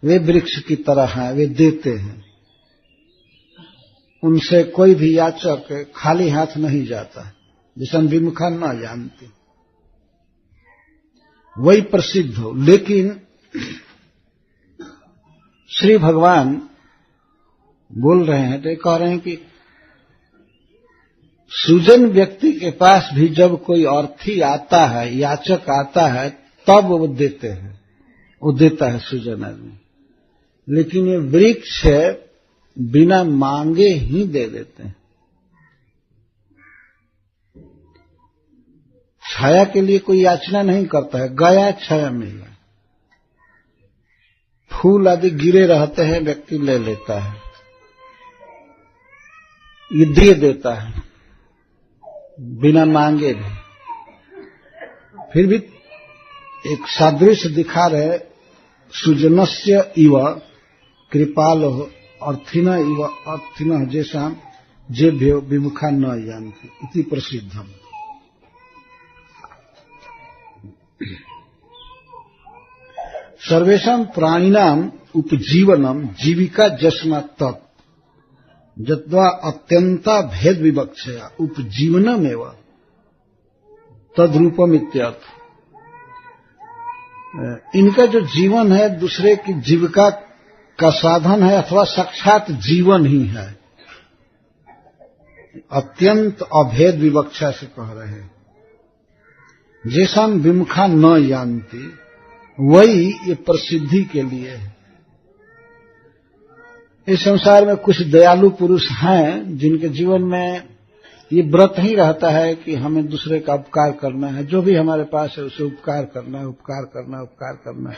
वे वृक्ष की तरह हैं, वे देते हैं। उनसे कोई भी याचक खाली हाथ नहीं जाता, जिसे विमुखा न जानते, वही प्रसिद्ध हो। लेकिन श्री भगवान बोल रहे हैं तो कह रहे हैं कि सुजन व्यक्ति के पास भी जब कोई अर्थी आता है, याचक आता है, तब वो देते हैं, वो देता है सुजन आदमी। लेकिन ये वृक्ष बिना मांगे ही दे देते हैं। छाया के लिए कोई याचना नहीं करता है, गया छाया मिला, फूल आदि गिरे रहते हैं, व्यक्ति ले लेता है, ये दे देता है बिना मांगे भी। फिर भी एक सादृश्य दिखा रहे, सुजनस्य इव कृपालो अर्थिन इव अर्थिन जैसा जेभ्यो विमुखा न यान्ति इति प्रसिद्धम। सर्वेषां प्राणिनाम उपजीवनम जीविका जस्मा तत् यद्वा अत्यंता भेद विवक्षया उपजीवनमेव तद्रूपम इत्यर्थ। इनका जो जीवन है दूसरे की जीविका का साधन है अथवा साक्षात जीवन ही है। अत्यंत अभेद विवक्षा से कह रहे हैं, जैसा विमुखा न यान्ति, वही ये प्रसिद्धि के लिए है। इस संसार में कुछ दयालु पुरुष हैं जिनके जीवन में ये व्रत ही रहता है कि हमें दूसरे का उपकार करना है, जो भी हमारे पास है उसे उपकार करना है, उपकार करना है, उपकार करना है।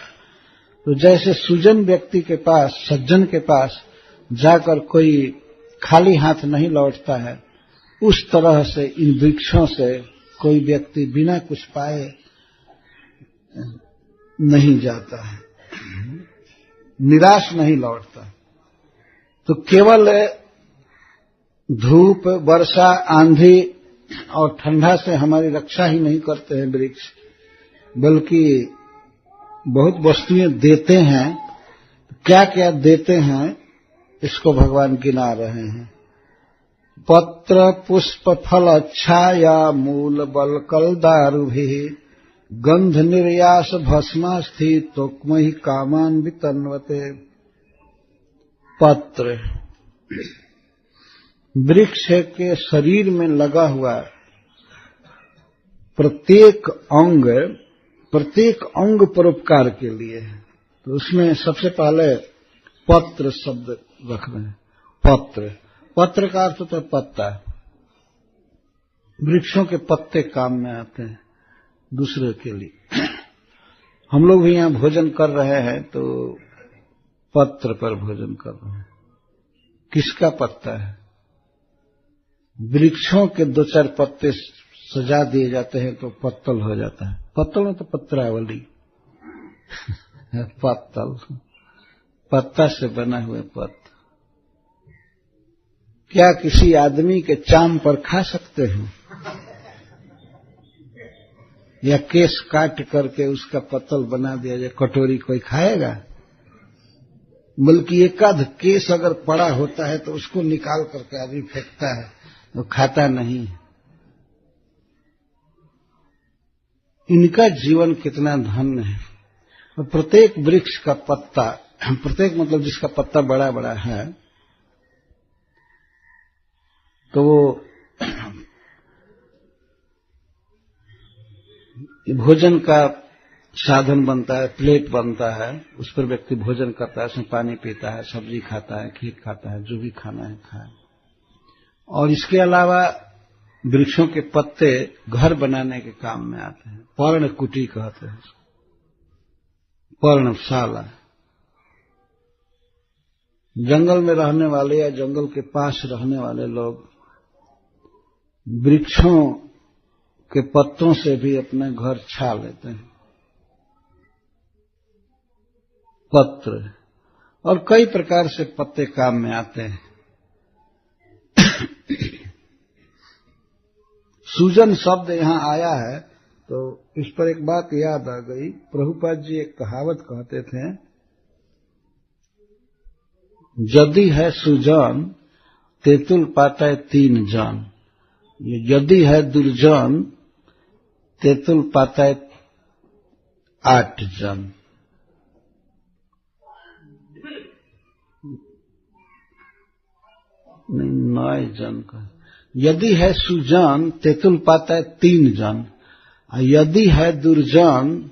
तो जैसे सुजन व्यक्ति के पास, सज्जन के पास जाकर कोई खाली हाथ नहीं लौटता है, उस तरह से इन वृक्षों से कोई व्यक्ति बिना कुछ पाए नहीं जाता है, निराश नहीं लौटता। तो केवल धूप, वर्षा, आंधी और ठंडा से हमारी रक्षा ही नहीं करते हैं वृक्ष, बल्कि बहुत वस्तुएं देते हैं। क्या क्या देते हैं इसको भगवान गिना रहे हैं। पत्र पुष्प फल छाया मूल बलकल दारुभि गंध निर्यास भस्मा स्थित तोक्महि कामान वितन्वते। पत्र वृक्ष के शरीर में लगा हुआ प्रत्येक अंग परोपकार के लिए है। तो उसमें सबसे पहले पत्र शब्द रख रहे हैं। पत्र का अर्थ तो पत्ता। वृक्षों के पत्ते काम में आते हैं दूसरे के लिए। हम लोग भी यहाँ भोजन कर रहे हैं तो पत्र पर भोजन कर रहे हैं। किसका पत्ता है? वृक्षों के दो चार पत्ते सजा दिए जाते हैं तो पत्तल हो जाता है। पत्तल में तो पत्रावली पत्तल, पत्ता से बना हुआ पत्ता। क्या किसी आदमी के चाम पर खा सकते हैं? या केस काट करके उसका पत्तल बना दिया जाए, कटोरी कोई खाएगा? बल्कि एकाध केस अगर पड़ा होता है तो उसको निकाल करके आदमी फेंकता है, तो खाता नहीं। इनका जीवन कितना धन्य है। और प्रत्येक वृक्ष का पत्ता, प्रत्येक मतलब जिसका पत्ता बड़ा बड़ा है, तो वो भोजन का साधन बनता है, प्लेट बनता है, उस पर व्यक्ति भोजन करता है, उसमें पानी पीता है, सब्जी खाता है, खीर खाता है, जो भी खाना है खाए। और इसके अलावा वृक्षों के पत्ते घर बनाने के काम में आते हैं। पर्णकुटी कहते हैं, पर्णशाला। जंगल में रहने वाले या जंगल के पास रहने वाले लोग वृक्षों के पत्तों से भी अपने घर छा लेते हैं। पत्र और कई प्रकार से पत्ते काम में आते हैं। सूजन शब्द यहां आया है तो इस पर एक बात याद आ गई। प्रभुपाद जी एक कहावत कहते थे, यदि है सुजन तेतुल पाता 3 जन, यदि है दुर्जन तेतुल पाता 8 जन। नहीं, 9 जन का। यदि है सुजन तेतुल पाता है 3 जन, यदि है दुर्जन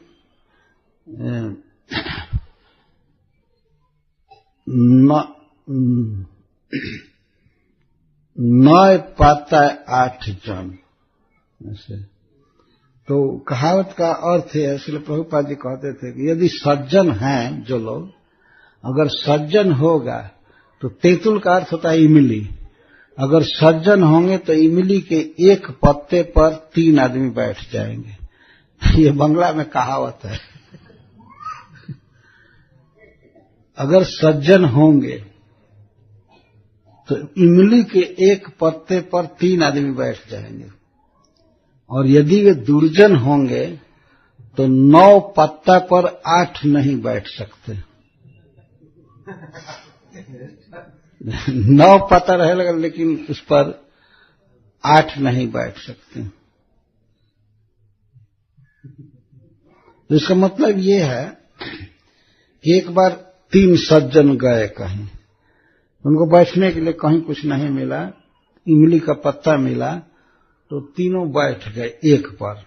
9 पाता है 8 जन। ऐसे तो कहावत का अर्थ है, इसलिए प्रभुपाद जी कहते थे कि यदि सज्जन हैं जो लोग, अगर सज्जन होगा तो तेतुल का अर्थ होता है इमली। अगर सज्जन होंगे तो इमली के एक पत्ते पर 3 आदमी बैठ जाएंगे। ये बंगला में कहावत है। अगर सज्जन होंगे तो इमली के एक पत्ते पर 3 आदमी बैठ जाएंगे, और यदि वे दुर्जन होंगे तो 9 पत्ता पर 8 नहीं बैठ सकते। 9 पत्ता रहेगा लेकिन उस पर 8 नहीं बैठ सकते। तो इसका मतलब ये है कि एक बार 3 सज्जन गए कहीं, उनको बैठने के लिए कहीं कुछ नहीं मिला, इमली का पत्ता मिला, तो तीनों बैठ गए एक पर।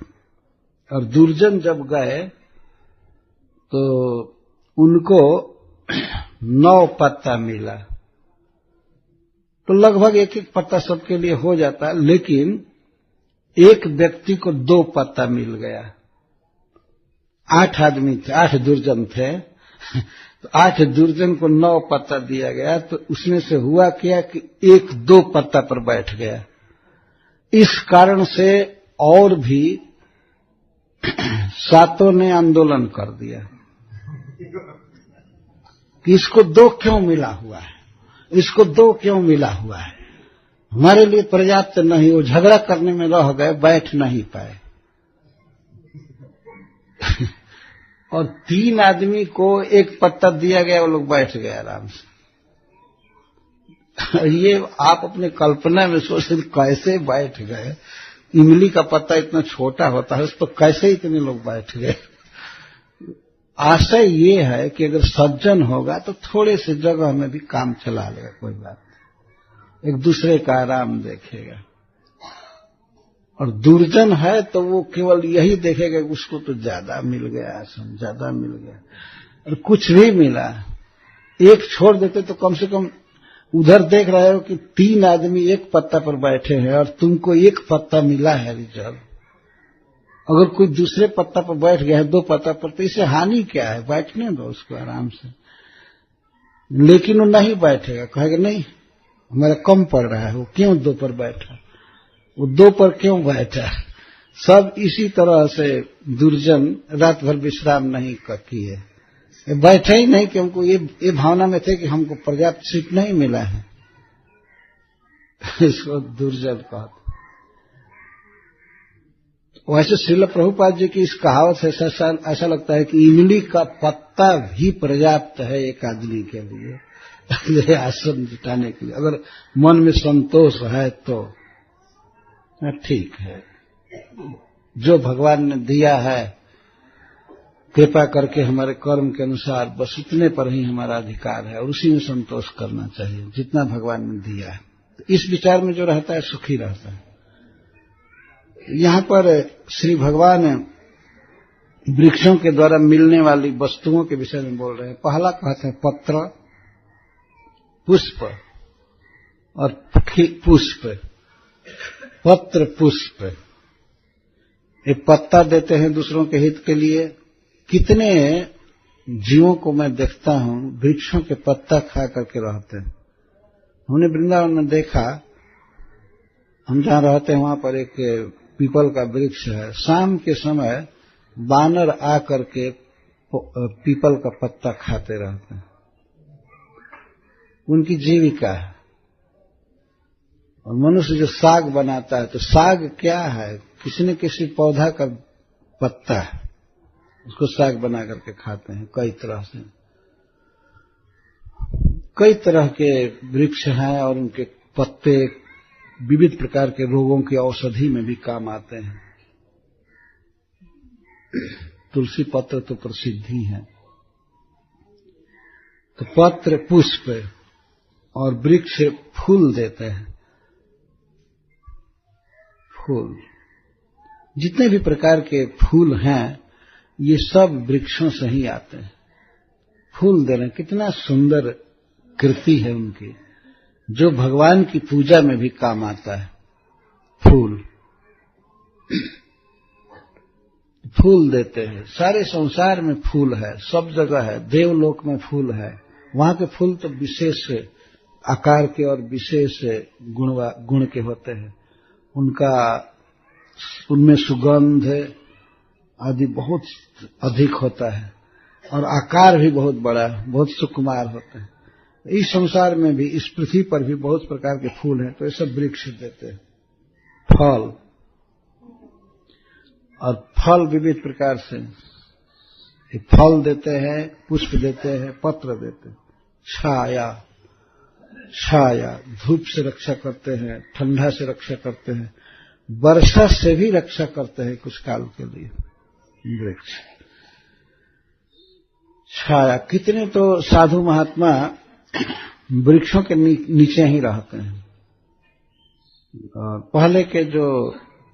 और दुर्जन जब गए तो उनको 9 पत्ता मिला। तो लगभग एक एक पत्ता सबके लिए हो जाता, लेकिन एक व्यक्ति को 2 पत्ता मिल गया। 8 आदमी थे, 8 दुर्जन थे, तो 8 दुर्जन को 9 पत्ता दिया गया। तो उसमें से हुआ क्या कि 1-2 पत्ता पर बैठ गया। इस कारण से और भी 7 ने आंदोलन कर दिया कि इसको 2 क्यों मिला हुआ है, इसको 2 क्यों मिला हुआ है, हमारे लिए पर्याप्त नहीं। वो झगड़ा करने में रह गए, बैठ नहीं पाए। और 3 आदमी को 1 पत्ता दिया गया, वो लोग बैठ गए आराम से। ये आप अपने कल्पना में सोचें कैसे बैठ गए। इमली का पत्ता इतना छोटा होता है, उस पर कैसे इतने लोग बैठ गए। आशय ये है कि अगर सज्जन होगा तो थोड़े से जगह में भी काम चला लेगा, कोई बात नहीं, एक दूसरे का आराम देखेगा। और दुर्जन है तो वो केवल यही देखेगा कि उसको तो ज्यादा मिल गया, आसन ज्यादा मिल गया, और कुछ भी मिला एक छोड़ देते तो कम से कम उधर देख रहे हो कि 3 आदमी 1 पत्ता पर बैठे हैं और तुमको 1 पत्ता मिला है रिजर्व। अगर कोई दूसरे पत्ता पर बैठ गया है 2 पत्ता पर, तो इससे हानि क्या है, बैठने दो उसको आराम से। लेकिन वो नहीं बैठेगा, कहेगा नहीं हमारा कम पड़ रहा है, वो क्यों 2 पर बैठा, वो 2 पर क्यों बैठा। सब इसी तरह से दुर्जन रात भर विश्राम नहीं किए, बैठे ही नहीं कि हमको ये भावना में थे कि हमको पर्याप्त सीट नहीं मिला है। इसको दुर्जन कहते। वैसे श्रील प्रभुपाद जी की इस कहावत से ऐसा लगता है कि इमली का पत्ता भी पर्याप्त है एक आदमी के लिए आसन जुटाने के लिए, अगर मन में संतोष है तो ठीक है। जो भगवान ने दिया है कृपा करके हमारे कर्म के अनुसार बस उतने पर ही हमारा अधिकार है और उसी में संतोष करना चाहिए जितना भगवान ने दिया है। तो इस विचार में जो रहता है सुखी रहता है। यहाँ पर श्री भगवान वृक्षों के द्वारा मिलने वाली वस्तुओं के विषय में बोल रहे हैं। पहला कहते हैं पत्र, पुष्प और पुष्प। पत्र पुष्प, एक पत्ता देते हैं दूसरों के हित के लिए। कितने जीवों को मैं देखता हूं वृक्षों के पत्ता खा करके रहते हैं। हमने वृंदावन में देखा, हम जहां रहते हैं वहां पर एक पीपल का वृक्ष है। शाम के समय बानर आ करके पीपल का पत्ता खाते रहते हैं, उनकी जीविका है। और मनुष्य जो साग बनाता है, तो साग क्या है, किसी न किसी पौधा का पत्ता है, उसको साग बना करके खाते हैं। कई तरह से कई तरह के वृक्ष हैं और उनके पत्ते विविध प्रकार के रोगों की औषधि में भी काम आते हैं। तुलसी पत्र तो प्रसिद्ध ही है। तो पत्र, पुष्प और वृक्ष फूल देते हैं। फूल, जितने भी प्रकार के फूल हैं ये सब वृक्षों से ही आते हैं। फूल दे रहे हैं, कितना सुंदर कृति है उनकी, जो भगवान की पूजा में भी काम आता है। फूल फूल देते हैं। सारे संसार में फूल है, सब जगह है। देवलोक में फूल है, वहां के फूल तो विशेष आकार के और विशेष गुण के होते हैं। उनमें सुगंध आदि बहुत अधिक होता है और आकार भी बहुत बड़ा, बहुत सुकुमार होता है। इस संसार में भी, इस पृथ्वी पर भी बहुत प्रकार के फूल हैं, तो ये सब वृक्ष देते हैं। फल, और फल विविध प्रकार से फल देते हैं, पुष्प देते हैं, पत्र देते हैं। छाया, छाया धूप से रक्षा करते हैं, ठंडा से रक्षा करते हैं, वर्षा से भी रक्षा करते हैं कुछ काल के लिए वृक्ष। छाया, कितने तो साधु महात्मा वृक्षों के नीचे ही रहते हैं। और पहले के जो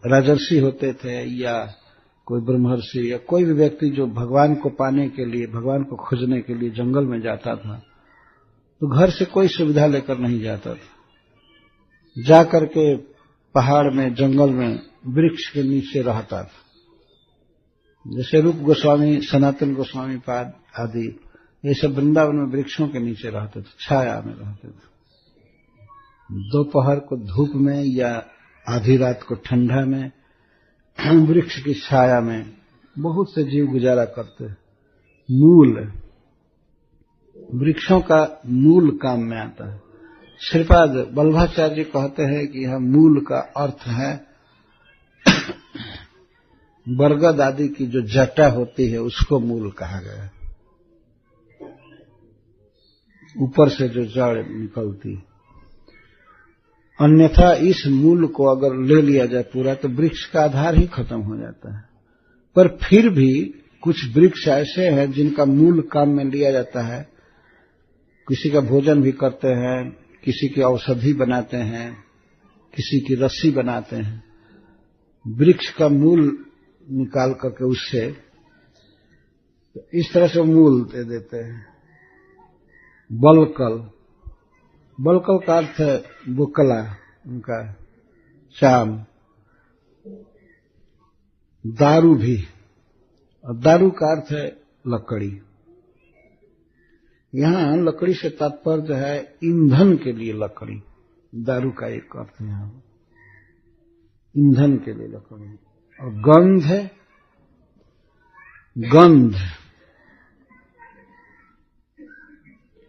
राजर्षि होते थे या कोई ब्रह्मर्षि या कोई भी व्यक्ति जो भगवान को पाने के लिए, भगवान को खोजने के लिए जंगल में जाता था, तो घर से कोई सुविधा लेकर नहीं जाता था। जाकर के पहाड़ में, जंगल में वृक्ष के नीचे रहता था। जैसे रूप गोस्वामी, सनातन गोस्वामी पाद आदि, ये सब वृंदावन में वृक्षों के नीचे रहते थे, छाया में रहते थे। दोपहर को धूप में या आधी रात को ठंडा में वृक्ष की छाया में बहुत से जीव गुजारा करते हैं। मूल, वृक्षों का मूल काम में आता है। श्रीपाद वल्लभाचार्य जी कहते हैं कि यह मूल का अर्थ है बरगद आदि की जो जटा होती है उसको मूल कहा गया है, ऊपर से जो जड़ निकलती है। अन्यथा इस मूल को अगर ले लिया जाए पूरा, तो वृक्ष का आधार ही खत्म हो जाता है। पर फिर भी कुछ वृक्ष ऐसे हैं जिनका मूल काम में लिया जाता है। किसी का भोजन भी करते हैं, किसी की औषधि बनाते हैं, किसी की रस्सी बनाते हैं। वृक्ष का मूल निकाल करके उससे इस तरह से मूल दे देते हैं। बलकल, बलकल का अर्थ है बुकला, उनका चाम। दारू भी, और दारू का अर्थ है लकड़ी। यहां लकड़ी से तात्पर्य है ईंधन के लिए लकड़ी। दारू का एक अर्थ है यहां ईंधन के लिए लकड़ी। और गंध है, गंध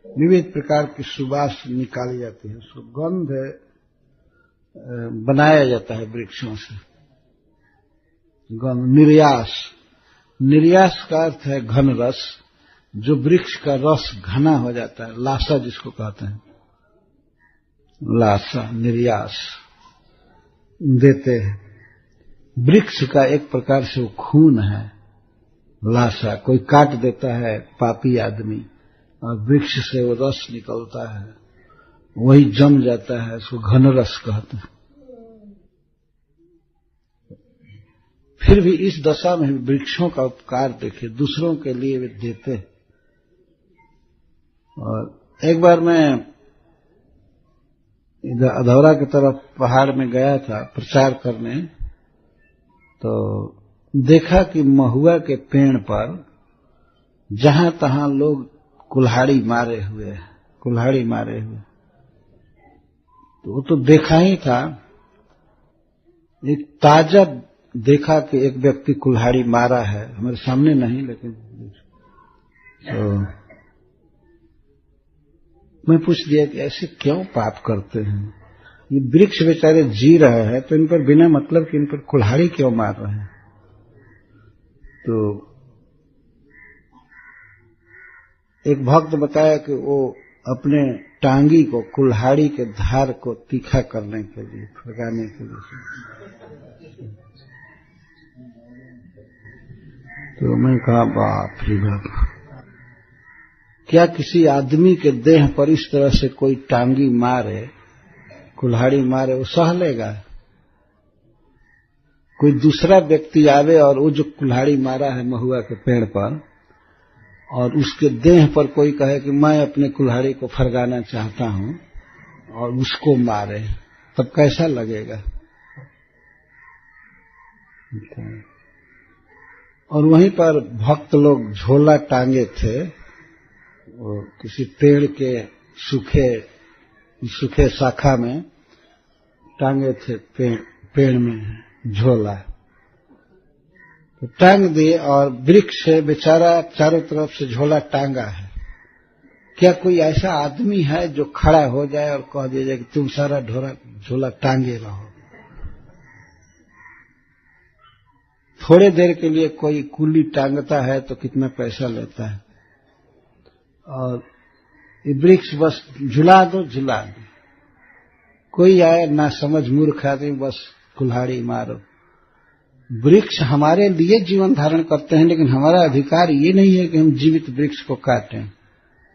विविध प्रकार की सुवास निकाली जाती है, सुगंध बनाया जाता है वृक्षों से। गंध, निर्यास, निर्यास का अर्थ है घन रस। जो वृक्ष का रस घना हो जाता है, लासा जिसको कहते हैं, लासा, निर्यास देते हैं। वृक्ष का एक प्रकार से वो खून है, लाशा। कोई काट देता है पापी आदमी और वृक्ष से वो रस निकलता है, वही जम जाता है, उसको घन रस कहते हैं। फिर भी इस दशा में वृक्षों का उपकार देखे, दूसरों के लिए वे देते। और एक बार मैं इधर अधौरा की तरफ पहाड़ में गया था प्रचार करने, तो देखा कि महुआ के पेड़ पर जहां तहां लोग कुल्हाड़ी मारे हुए। तो वो तो देखा ही था। एक ताजा देखा कि एक व्यक्ति कुल्हाड़ी मारा है, हमारे सामने नहीं, लेकिन तो मैं पूछ दिया कि ऐसे क्यों पाप करते हैं? ये वृक्ष बेचारे जी रहे हैं, तो इन पर बिना मतलब कि इन पर कुल्हाड़ी क्यों मार रहे हैं? तो एक भक्त बताया कि वो अपने टांगी को कुल्हाड़ी के धार को तीखा करने के लिए, फड़काने के लिए। तो मैं कहा बाप रे बाप, क्या किसी आदमी के देह पर इस तरह से कोई टांगी मारे, कुल्हाड़ी मारे, वो सह लेगा? कोई दूसरा व्यक्ति आवे और वो जो कुल्हाड़ी मारा है महुआ के पेड़ पर, और उसके देह पर कोई कहे कि मैं अपने कुल्हाड़ी को फरगाना चाहता हूं, और उसको मारे, तब कैसा लगेगा? और वहीं पर भक्त लोग झोला टांगे थे, और किसी पेड़ के सूखे शाखा में टांगे थे, पेड़ में झोला तो टांग दिए, और वृक्ष से बेचारा चारों तरफ से झोला टांगा है। क्या कोई ऐसा आदमी है जो खड़ा हो जाए और कह दिया जाए कि तुम सारा झोला टांगे रहो? थोड़े देर के लिए कोई कुली टांगता है तो कितना पैसा लेता है, और ये वृक्ष बस झुला दो। कोई आए ना समझ मूर्ख आदमी, बस कुल्हाड़ी मारो। वृक्ष हमारे लिए जीवन धारण करते हैं, लेकिन हमारा अधिकार ये नहीं है कि हम जीवित वृक्ष को काटें।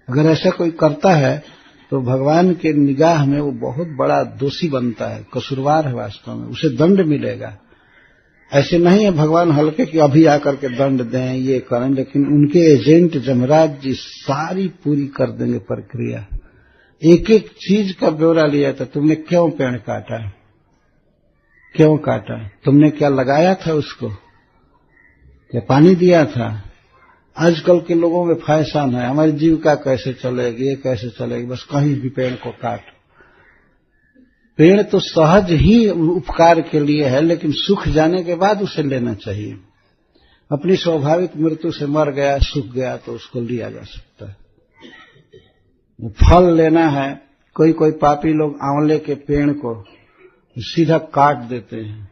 अगर ऐसा कोई करता है तो भगवान के निगाह में वो बहुत बड़ा दोषी बनता है, कसूरवार है वास्तव में, उसे दंड मिलेगा। ऐसे नहीं है भगवान हल्के कि अभी आकर के दंड दें, ये करें, लेकिन उनके एजेंट जमराज जी सारी पूरी कर देंगे प्रक्रिया। एक एक चीज का ब्यौरा लिया था। तुमने क्यों पेड़ काटा, क्यों काटा, तुमने क्या लगाया था उसको, क्या पानी दिया था? आजकल के लोगों में फैशन है, हमारी जीविका कैसे चलेगी, ये कैसे चलेगी, बस कहीं भी पेड़ को काट। पेड़ तो सहज ही उपकार के लिए है, लेकिन सूख जाने के बाद उसे लेना चाहिए। अपनी स्वाभाविक मृत्यु से मर गया, सूख गया, तो उसको लिया जा सकता है। फल लेना है, कोई पापी लोग आंवले के पेड़ को सीधा काट देते हैं,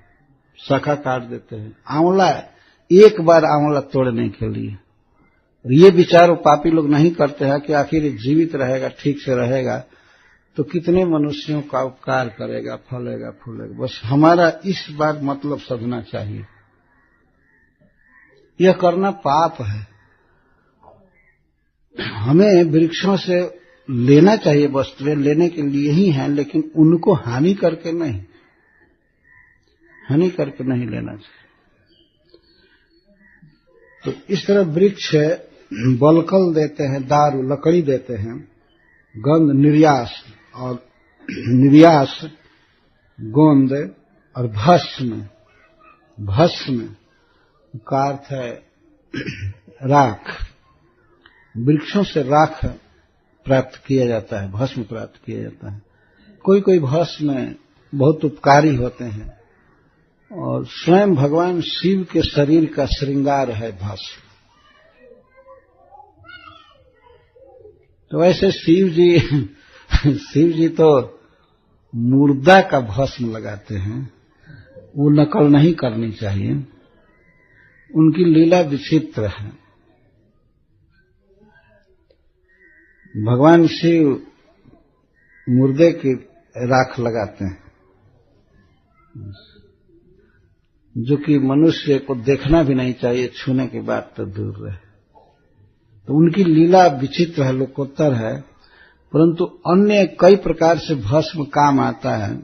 शाखा काट देते हैं, आंवला एक बार आंवला तोड़ने के लिए। ये विचार पापी लोग नहीं करते हैं कि आखिर जीवित रहेगा, ठीक से रहेगा तो कितने मनुष्यों का उपकार करेगा, फलेगा फूलेगा। बस हमारा इस बार मतलब समझना चाहिए, यह करना पाप है। हमें वृक्षों से लेना चाहिए, वस्तुएं लेने के लिए ही हैं, लेकिन उनको हानि करके नहीं लेना चाहिए। तो इस तरह वृक्ष बलकल देते हैं, दारू लकड़ी देते हैं, गंध निर्यास और निर्यास गोंद और भस्म का अर्थ है राख। वृक्षों से राख प्राप्त किया जाता है, भस्म प्राप्त किया जाता है। कोई भस्म बहुत उपकारी होते हैं, और स्वयं भगवान शिव के शरीर का श्रृंगार है भस्म। तो ऐसे शिव जी तो मुर्दा का भस्म लगाते हैं, वो नकल नहीं करनी चाहिए, उनकी लीला विचित्र है। भगवान शिव मुर्दे की राख लगाते हैं। जो कि मनुष्य को देखना भी नहीं चाहिए, छूने की बात तो दूर रहे। तो उनकी लीला विचित्र है, लोकोत्तर है, परंतु अन्य कई प्रकार से भस्म काम आता है।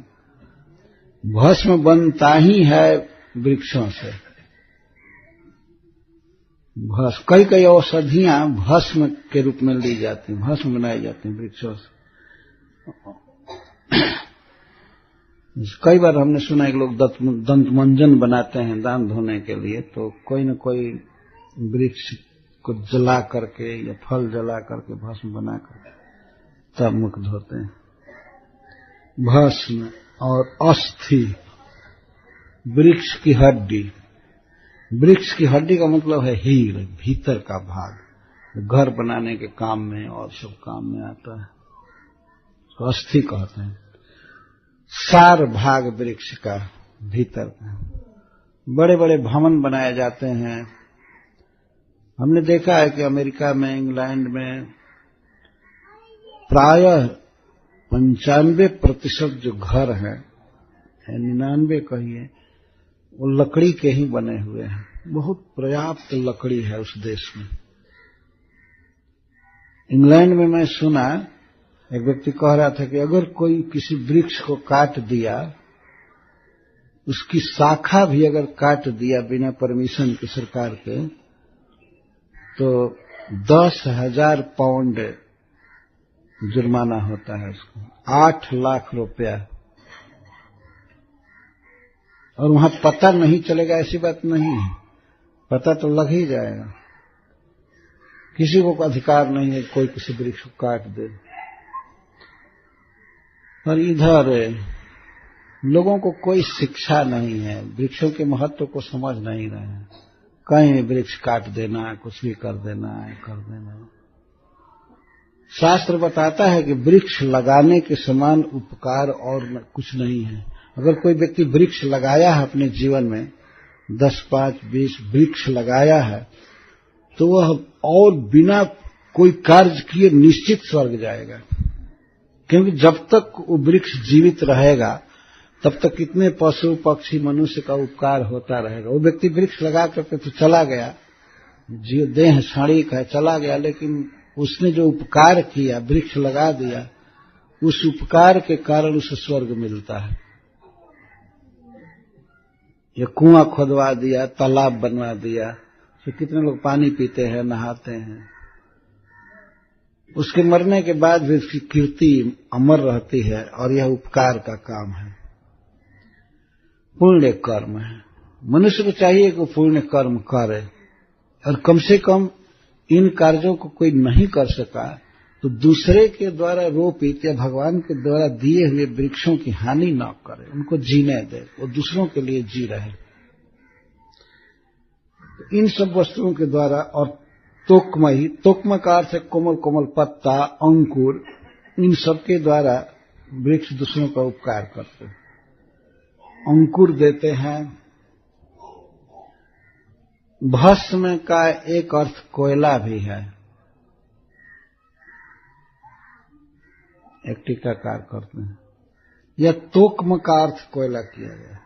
भस्म बनता ही है वृक्षों से। कई कई औषधियां भस्म के रूप में ली जाती हैं, भस्म बनाई जाती हैं वृक्षों से। कई बार हमने सुना है कि लोग दंतमंजन बनाते हैं दांत धोने के लिए, तो कोई न कोई वृक्ष को जला करके या फल जला करके भस्म बना करके तब मुख धोते हैं। भस्म और अस्थि, वृक्ष की हड्डी। वृक्ष की हड्डी का मतलब है हीर, भीतर का भाग, घर बनाने के काम में और सब काम में आता है, तो अस्थि कहते हैं। सार भाग वृक्ष का भीतर का। बड़े बड़े भवन बनाए जाते हैं। हमने देखा है कि अमेरिका में, इंग्लैंड में प्रायः 95% जो घर हैं, 99 कहिए, वो लकड़ी के ही बने हुए हैं। बहुत पर्याप्त लकड़ी है उस देश में। इंग्लैंड में मैं सुना, एक व्यक्ति कह रहा था कि अगर कोई किसी वृक्ष को काट दिया, उसकी शाखा भी अगर काट दिया बिना परमिशन के सरकार के, तो 10,000 पाउंड जुर्माना होता है उसको, 8 लाख रुपया। और वहां पता नहीं चलेगा ऐसी बात नहीं है, पता तो लग ही जाएगा। किसी को अधिकार नहीं है कोई किसी वृक्ष को काट दे। और इधर लोगों को कोई शिक्षा नहीं है, वृक्षों के महत्व को समझ नहीं रहे हैं। कहीं वृक्ष काट देना, कुछ भी कर देना है, कर देना। शास्त्र बताता है कि वृक्ष लगाने के समान उपकार और कुछ नहीं है। अगर कोई व्यक्ति वृक्ष लगाया है अपने जीवन में, 10, 5, 20 वृक्ष लगाया है, तो वह और बिना कोई कार्य किए निश्चित स्वर्ग जाएगा। क्योंकि जब तक वो वृक्ष जीवित रहेगा, तब तक कितने पशु पक्षी मनुष्य का उपकार होता रहेगा। वो व्यक्ति वृक्ष लगा करके तो चला गया, जीव देह क्षणिक है, चला गया, लेकिन उसने जो उपकार किया, वृक्ष लगा दिया, उस उपकार के कारण उसे स्वर्ग मिलता है। ये कुआं खोदवा दिया, तालाब बनवा दिया, तो कितने लोग पानी पीते हैं, नहाते हैं। उसके मरने के बाद भी उसकी कीर्ति अमर रहती है, और यह उपकार का काम है, पुण्य कर्म है। मनुष्य को चाहिए कि वो पुण्य कर्म करे, और कम से कम इन कार्यों को कोई नहीं कर सका तो दूसरे के द्वारा रोपित या भगवान के द्वारा दिए हुए वृक्षों की हानि न करे, उनको जीने दे, वो दूसरों के लिए जी रहे। इन सब वस्तुओं के द्वारा, और तोक्मयी, तोक्म का अर्थ है कोमल कोमल पत्ता, अंकुर, इन सब के द्वारा वृक्ष दूसरों का उपकार करते हैं, अंकुर देते हैं। भस्म का एक अर्थ कोयला भी है। एक टीकाकार करते हैं, यह तोक्म का अर्थ कोयला किया गया।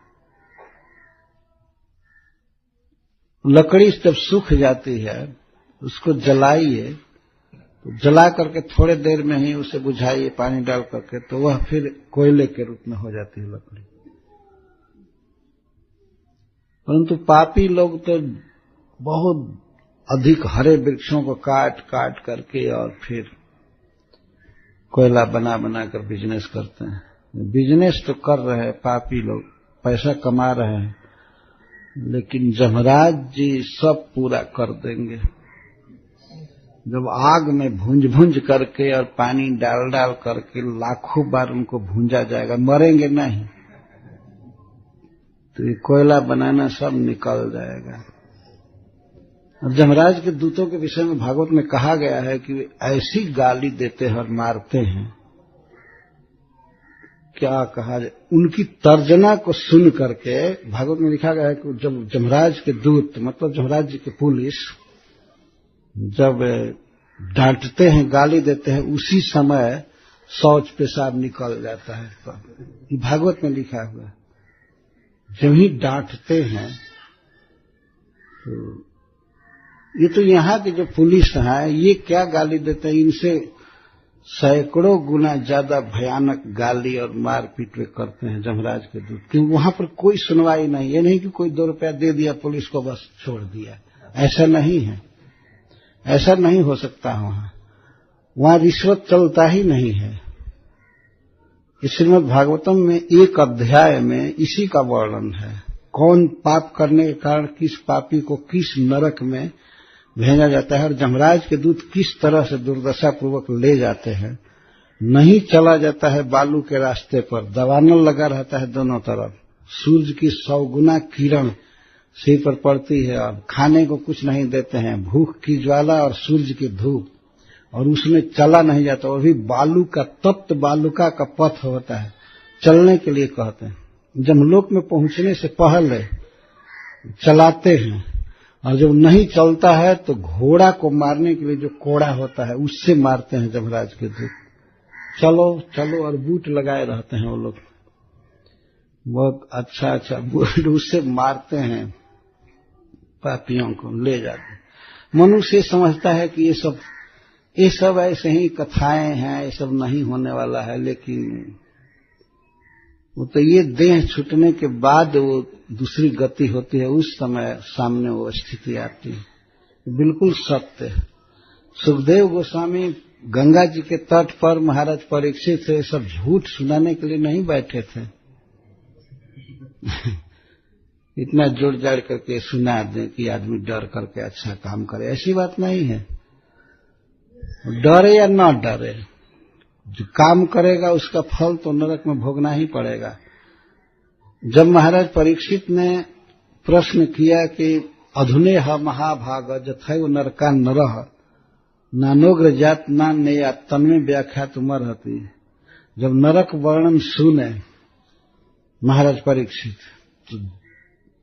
लकड़ी जब सूख जाती है, उसको जलाइए, तो जला करके थोड़े देर में ही उसे बुझाइए पानी डाल करके, तो वह फिर कोयले के रूप में हो जाती है लकड़ी। परंतु पापी लोग तो बहुत अधिक हरे वृक्षों को काट काट करके और फिर कोयला बना बना कर बिजनेस करते हैं। बिजनेस तो कर रहे हैं पापी लोग, पैसा कमा रहे हैं, लेकिन जमराज जी सब पूरा कर देंगे। जब आग में भूंज भूंज करके और पानी डाल डाल करके लाखों बार उनको भूंजा जाएगा, मरेंगे नहीं, तो ये कोयला बनाना सब निकल जाएगा। और जमराज के दूतों के विषय में भागवत में कहा गया है कि वे ऐसी गाली देते हैं और मारते हैं, क्या कहा जाए, उनकी तर्जना को सुन करके भागवत में लिखा गया है कि जब जमराज के दूत, मतलब जमराज जी की पुलिस जब डांटते हैं, गाली देते हैं, उसी समय शौच पेशाब निकल जाता है। ये भागवत में लिखा हुआ है। जब ही डांटते हैं तो ये तो यहाँ की जो पुलिस है ये क्या गाली देते हैं, इनसे सैकड़ों गुना ज्यादा भयानक गाली और मारपीट वे करते हैं जमराज के दूत, क्योंकि वहां पर कोई सुनवाई नहीं। ये नहीं कि कोई 2 रुपया दे दिया पुलिस को बस छोड़ दिया, ऐसा नहीं है, ऐसा नहीं हो सकता। वहां रिश्वत चलता ही नहीं है। श्रीमद् भागवतम में एक अध्याय में इसी का वर्णन है, कौन पाप करने के कारण किस पापी को किस नरक में भेजा जाता है और जमराज के दूत किस तरह से दुर्दशा पूर्वक ले जाते हैं। नहीं चला जाता है बालू के रास्ते पर, दवानल लगा रहता है दोनों तरफ, सूर्य की 100 गुना किरण सिर पर पड़ती है और खाने को कुछ नहीं देते हैं, भूख की ज्वाला और सूर्य की धूप, और उसमें चला नहीं जाता। और भी बालू का, तप्त बालुका का पथ होता है, चलने के लिए कहते हैं। जमलोक में पहुंचने से पहले चलाते हैं, और जब नहीं चलता है तो घोड़ा को मारने के लिए जो कोड़ा होता है उससे मारते हैं जमराज के दूत। चलो चलो, और बूट लगाए रहते हैं वो लोग, बहुत अच्छा बूट, उससे मारते हैं पापियों को, ले जाते। मनुष्य समझता है कि ये सब ऐसे ही कथाएं हैं, ये सब नहीं होने वाला है, लेकिन वो तो ये देह छूटने के बाद वो दूसरी गति होती है, उस समय सामने वो स्थिति आती है। बिल्कुल सत्य है। सुखदेव गोस्वामी गंगा जी के तट पर महाराज परीक्षित से सब झूठ सुनाने के लिए नहीं बैठे थे। इतना जोड़ जाड़ करके सुना दें कि आदमी डर करके अच्छा काम करे, ऐसी बात नहीं है। डरे या न डरे, जो काम करेगा उसका फल तो नरक में भोगना ही पड़ेगा। जब महाराज परीक्षित ने प्रश्न किया कि अधुनेह महाभाग जथैव नरका नरः नानोग्र जात नान्य तन्मे व्याख्या तुमर्हति, जब नरक वर्णन सुने महाराज परीक्षित तो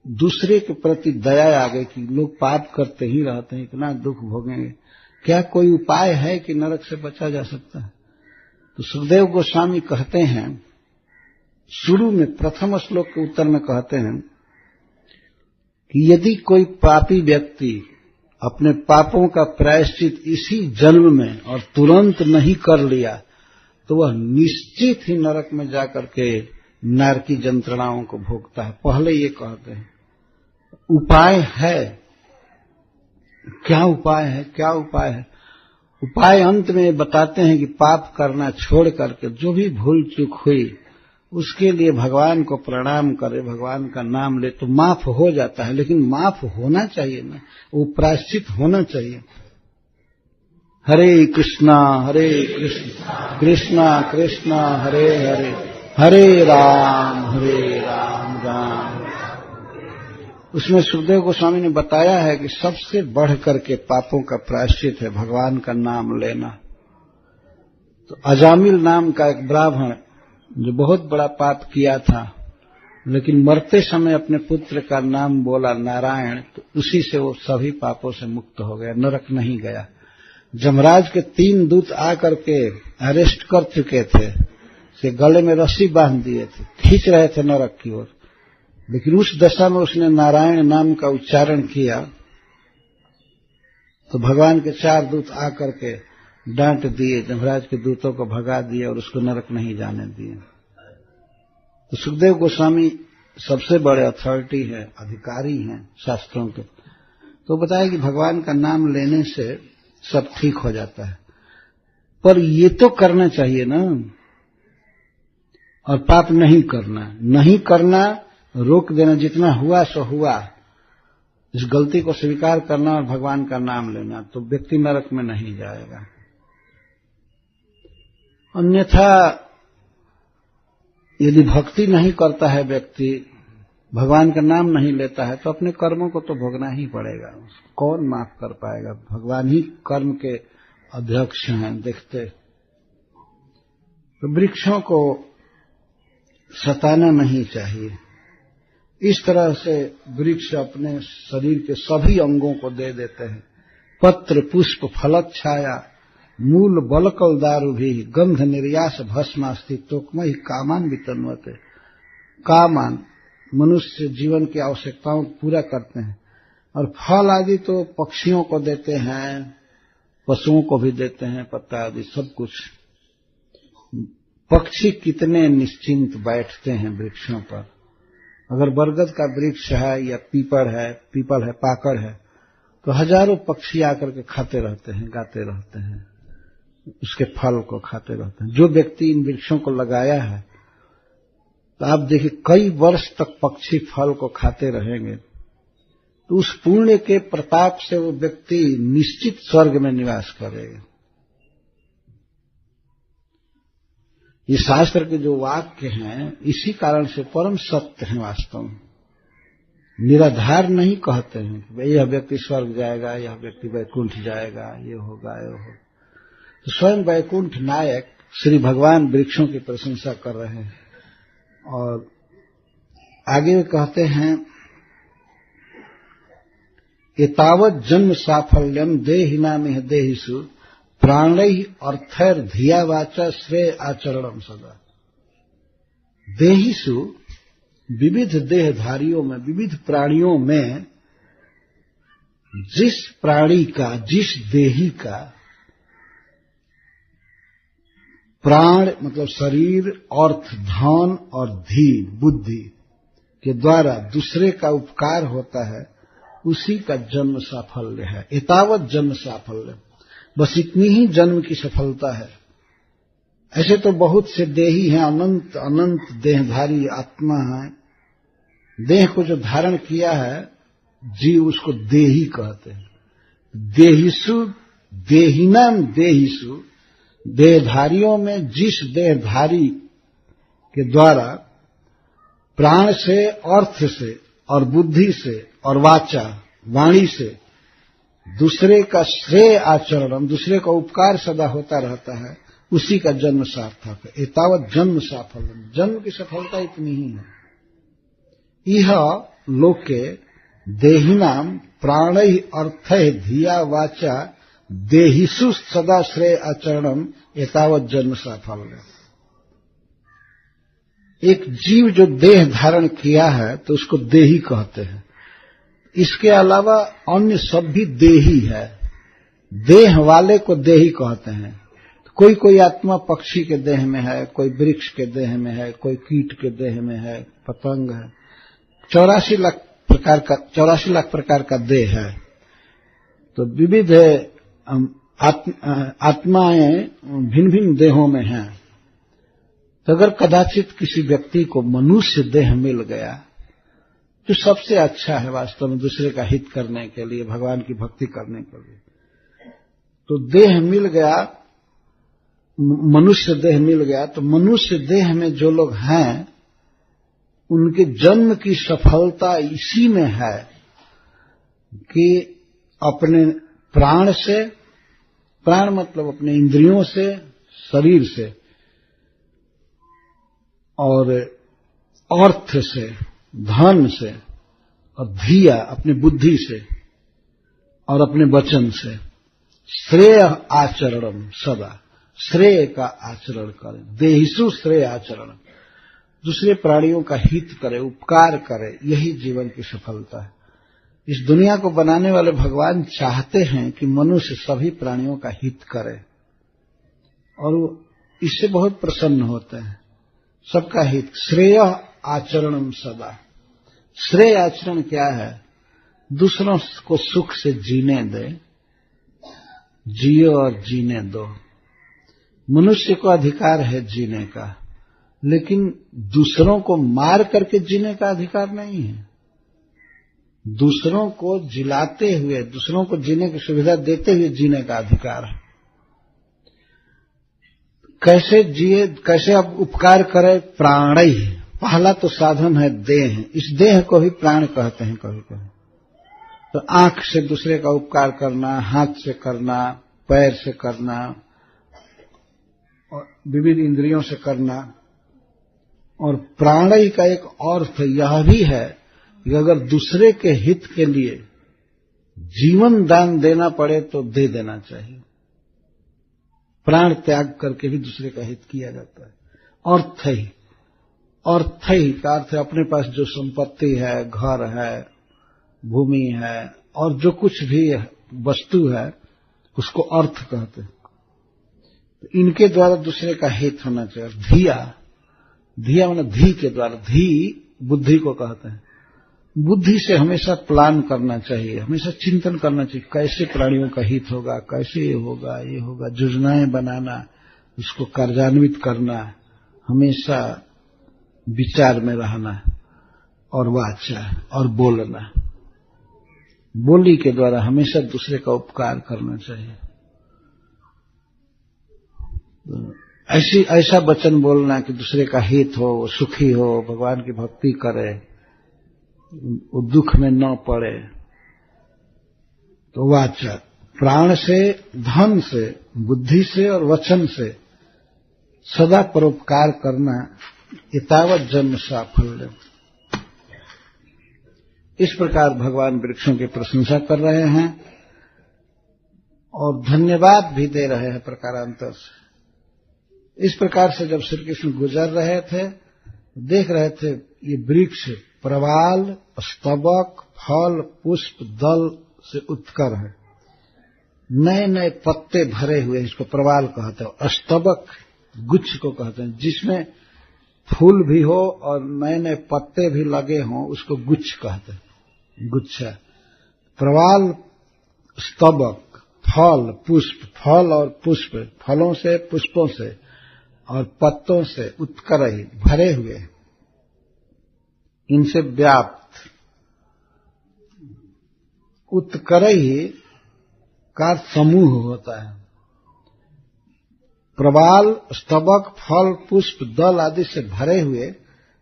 दूसरे के प्रति दया आ गई कि लोग पाप करते ही रहते हैं, इतना दुख भोगेंगे, क्या कोई उपाय है कि नरक से बचा जा सकता है? तो सुखदेव गोस्वामी कहते हैं, शुरू में प्रथम श्लोक के उत्तर में कहते हैं कि यदि कोई पापी व्यक्ति अपने पापों का प्रायश्चित इसी जन्म में और तुरंत नहीं कर लिया तो वह निश्चित ही नरक में जाकर के नरकी यंत्रणाओं को भोगता है। पहले ये कहते हैं उपाय है, क्या उपाय है, क्या उपाय है? उपाय अंत में बताते हैं कि पाप करना छोड़ करके जो भी भूल चूक हुई उसके लिए भगवान को प्रणाम करे, भगवान का नाम ले तो माफ हो जाता है। लेकिन माफ होना चाहिए ना, वो प्रायश्चित होना चाहिए। हरे कृष्णा कृष्णा कृष्णा हरे हरे, हरे राम राम। उसमें सुखदेव गोस्वामी ने बताया है कि सबसे बढ़ करके पापों का प्रायश्चित है भगवान का नाम लेना। तो अजामिल नाम का एक ब्राह्मण जो बहुत बड़ा पाप किया था, लेकिन मरते समय अपने पुत्र का नाम बोला नारायण, तो उसी से वो सभी पापों से मुक्त हो गया, नरक नहीं गया। जमराज के 3 दूत आकर के अरेस्ट कर चुके थे, से गले में रस्सी बांध दिए थे, खींच रहे थे नरक की ओर, लेकिन उस दशा में उसने नारायण नाम का उच्चारण किया तो भगवान के 4 दूत आकर के डांट दिए, जमराज के दूतों को भगा दिए और उसको नरक नहीं जाने दिए। तो सुखदेव गोस्वामी सबसे बड़े अथॉरिटी है, अधिकारी हैं शास्त्रों के, तो बताया कि भगवान का नाम लेने से सब ठीक हो जाता है। पर ये तो करना चाहिए ना, और पाप नहीं करना, रोक देना, जितना हुआ सो हुआ, इस गलती को स्वीकार करना और भगवान का नाम लेना, तो व्यक्ति नरक में नहीं जाएगा। अन्यथा यदि भक्ति नहीं करता है व्यक्ति, भगवान का नाम नहीं लेता है, तो अपने कर्मों को तो भोगना ही पड़ेगा। कौन माफ कर पाएगा? भगवान ही कर्म के अध्यक्ष हैं, देखते। तो वृक्षों को सताना नहीं चाहिए। इस तरह से वृक्ष अपने शरीर के सभी अंगों को दे देते हैं। पत्र पुष्प फलक छाया मूल बलकल दारु भी गंध निर्यास भस्मास्ति तोकमय कामान वितन्वते। कामान मनुष्य जीवन की आवश्यकताओं को पूरा करते हैं। और फल आदि तो पक्षियों को देते हैं, पशुओं को भी देते हैं, पत्ता आदि सब कुछ। पक्षी कितने निश्चिंत बैठते हैं वृक्षों पर। अगर बरगद का वृक्ष है या पीपल है, पाकड़ है, तो हजारों पक्षी आकर के खाते रहते हैं, गाते रहते हैं, उसके फल को खाते रहते हैं। जो व्यक्ति इन वृक्षों को लगाया है, तो आप देखिए कई वर्ष तक पक्षी फल को खाते रहेंगे, तो उस पुण्य के प्रताप से वो व्यक्ति निश्चित स्वर्ग में निवास करेगा। ये शास्त्र के जो वाक्य हैं, इसी कारण से परम सत्य हैं वास्तव में। निराधार नहीं कहते हैं कि भाई यह व्यक्ति स्वर्ग जाएगा, यह व्यक्ति वैकुंठ जाएगा, ये होगा, ये होगा। तो स्वयं वैकुंठ नायक श्री भगवान वृक्षों की प्रशंसा कर रहे हैं। और आगे वे कहते हैं, एतावत् जन्म साफल्यम देहिनामिह देहिषु प्राणैः अर्थैर् धिया वाचा श्रेय आचरणम सदा। देहिषु विविध देहधारियों में, विविध प्राणियों में जिस प्राणी का, जिस देही का प्राण मतलब शरीर, अर्थ, धन और धी बुद्धि के द्वारा दूसरे का उपकार होता है, उसी का जन्म साफल्य है। एतावत् जन्म साफल्य, बस इतनी ही जन्म की सफलता है। ऐसे तो बहुत से देही हैं, अनंत अनंत देहधारी आत्मा है। देह को जो धारण किया है जीव, उसको देही कहते हैं। देहिषु देहिनाम देहिषु, देहधारियों में जिस देहधारी के द्वारा प्राण से, अर्थ से और बुद्धि से और वाचा वाणी से दूसरे का श्रेय आचरण, दूसरे का उपकार सदा होता रहता है, उसी का जन्म सार्थक है। एतावत् जन्म साफल्यम, जन्म की सफलता इतनी ही है। इह लोके देहिनाम प्राणैः अर्थैः धिया वाचा देहिषु सदा श्रेय आचरणम एतावत् जन्म साफल्यम। एक जीव जो देह धारण किया है तो उसको देही कहते हैं। इसके अलावा अन्य सब भी देही है। देह वाले को देही कहते हैं। कोई कोई आत्मा पक्षी के देह में है, कोई वृक्ष के देह में है, कोई कीट के देह में है, पतंग है। 84 लाख प्रकार का देह है। तो विविध आत्माएं भिन्न भिन्न देहों में हैं। तो अगर कदाचित किसी व्यक्ति को मनुष्य देह मिल गया तो सबसे अच्छा है वास्तव में, दूसरे का हित करने के लिए, भगवान की भक्ति करने के लिए। तो देह मिल गया, मनुष्य देह मिल गया, तो मनुष्य देह में जो लोग हैं उनके जन्म की सफलता इसी में है कि अपने प्राण से, प्राण मतलब अपने इंद्रियों से, शरीर से और अर्थ से, धन से और धिया अपने बुद्धि से और अपने वचन से श्रेय आचरणम सदा, श्रेय का आचरण करें। देहिषु श्रेय आचरण, दूसरे प्राणियों का हित करे, उपकार करे, यही जीवन की सफलता है। इस दुनिया को बनाने वाले भगवान चाहते हैं कि मनुष्य सभी प्राणियों का हित करे और वो इससे बहुत प्रसन्न होते हैं, सबका हित। श्रेय आचरणम सदा, श्रेय आचरण क्या है? दूसरों को सुख से जीने दे, जियो और जीने दो। मनुष्य को अधिकार है जीने का, लेकिन दूसरों को मार करके जीने का अधिकार नहीं है। दूसरों को जिलाते हुए, दूसरों को जीने की सुविधा देते हुए जीने का अधिकार है। कैसे जिए, कैसे अब उपकार करें? प्राणै, पहला तो साधन है देह। इस देह को भी प्राण कहते हैं कभी कभी। तो आंख से दूसरे का उपकार करना, हाथ से करना, पैर से करना और विविध इंद्रियों से करना। और प्राणै का एक अर्थ यह भी है कि अगर दूसरे के हित के लिए जीवन दान देना पड़े तो दे देना चाहिए। प्राण त्याग करके भी दूसरे का हित किया जाता है। अर्थ ही अर्थई का अर्थ है अपने पास जो संपत्ति है, घर है, भूमि है और जो कुछ भी वस्तु है उसको अर्थ कहते हैं। तो इनके द्वारा दूसरे का हित होना चाहिए। धिया, धिया माने धी के द्वारा, धी बुद्धि को कहते हैं। बुद्धि से हमेशा प्लान करना चाहिए, हमेशा चिंतन करना चाहिए, कैसे प्राणियों का हित होगा, कैसे ये होगा, योजनाएं बनाना, इसको कार्यान्वित करना, हमेशा विचार में रहना। और वाचा और बोलना, बोली के द्वारा हमेशा दूसरे का उपकार करना चाहिए। ऐसा वचन बोलना कि दूसरे का हित हो, वो सुखी हो, भगवान की भक्ति करे, वो दुख में न पड़े। तो वाचा, प्राण से, धन से, बुद्धि से और वचन से सदा परोपकार करना, एतावत जन्म साफल्य। इस प्रकार भगवान वृक्षों की प्रशंसा कर रहे हैं और धन्यवाद भी दे रहे हैं प्रकारांतर से। इस प्रकार से जब श्री कृष्ण गुजर रहे थे, देख रहे थे ये वृक्ष प्रवाल, स्तबक, फल, पुष्प, दल से उत्कर है, नए नए पत्ते भरे हुए, इसको प्रवाल कहते हैं। स्तबक गुच्छ को कहते हैं, जिसमें फूल भी हो और नए नए पत्ते भी लगे हों, उसको गुच्छ कहते हैं, गुच्छा। प्रवाल, स्तबक, फल, पुष्प, फल और पुष्प, फलों से, पुष्पों से और पत्तों से उत्करही, भरे हुए, इनसे व्याप्त। उत्करही का समूह होता है। प्रवाल, स्तबक, फल, पुष्प, दल आदि से भरे हुए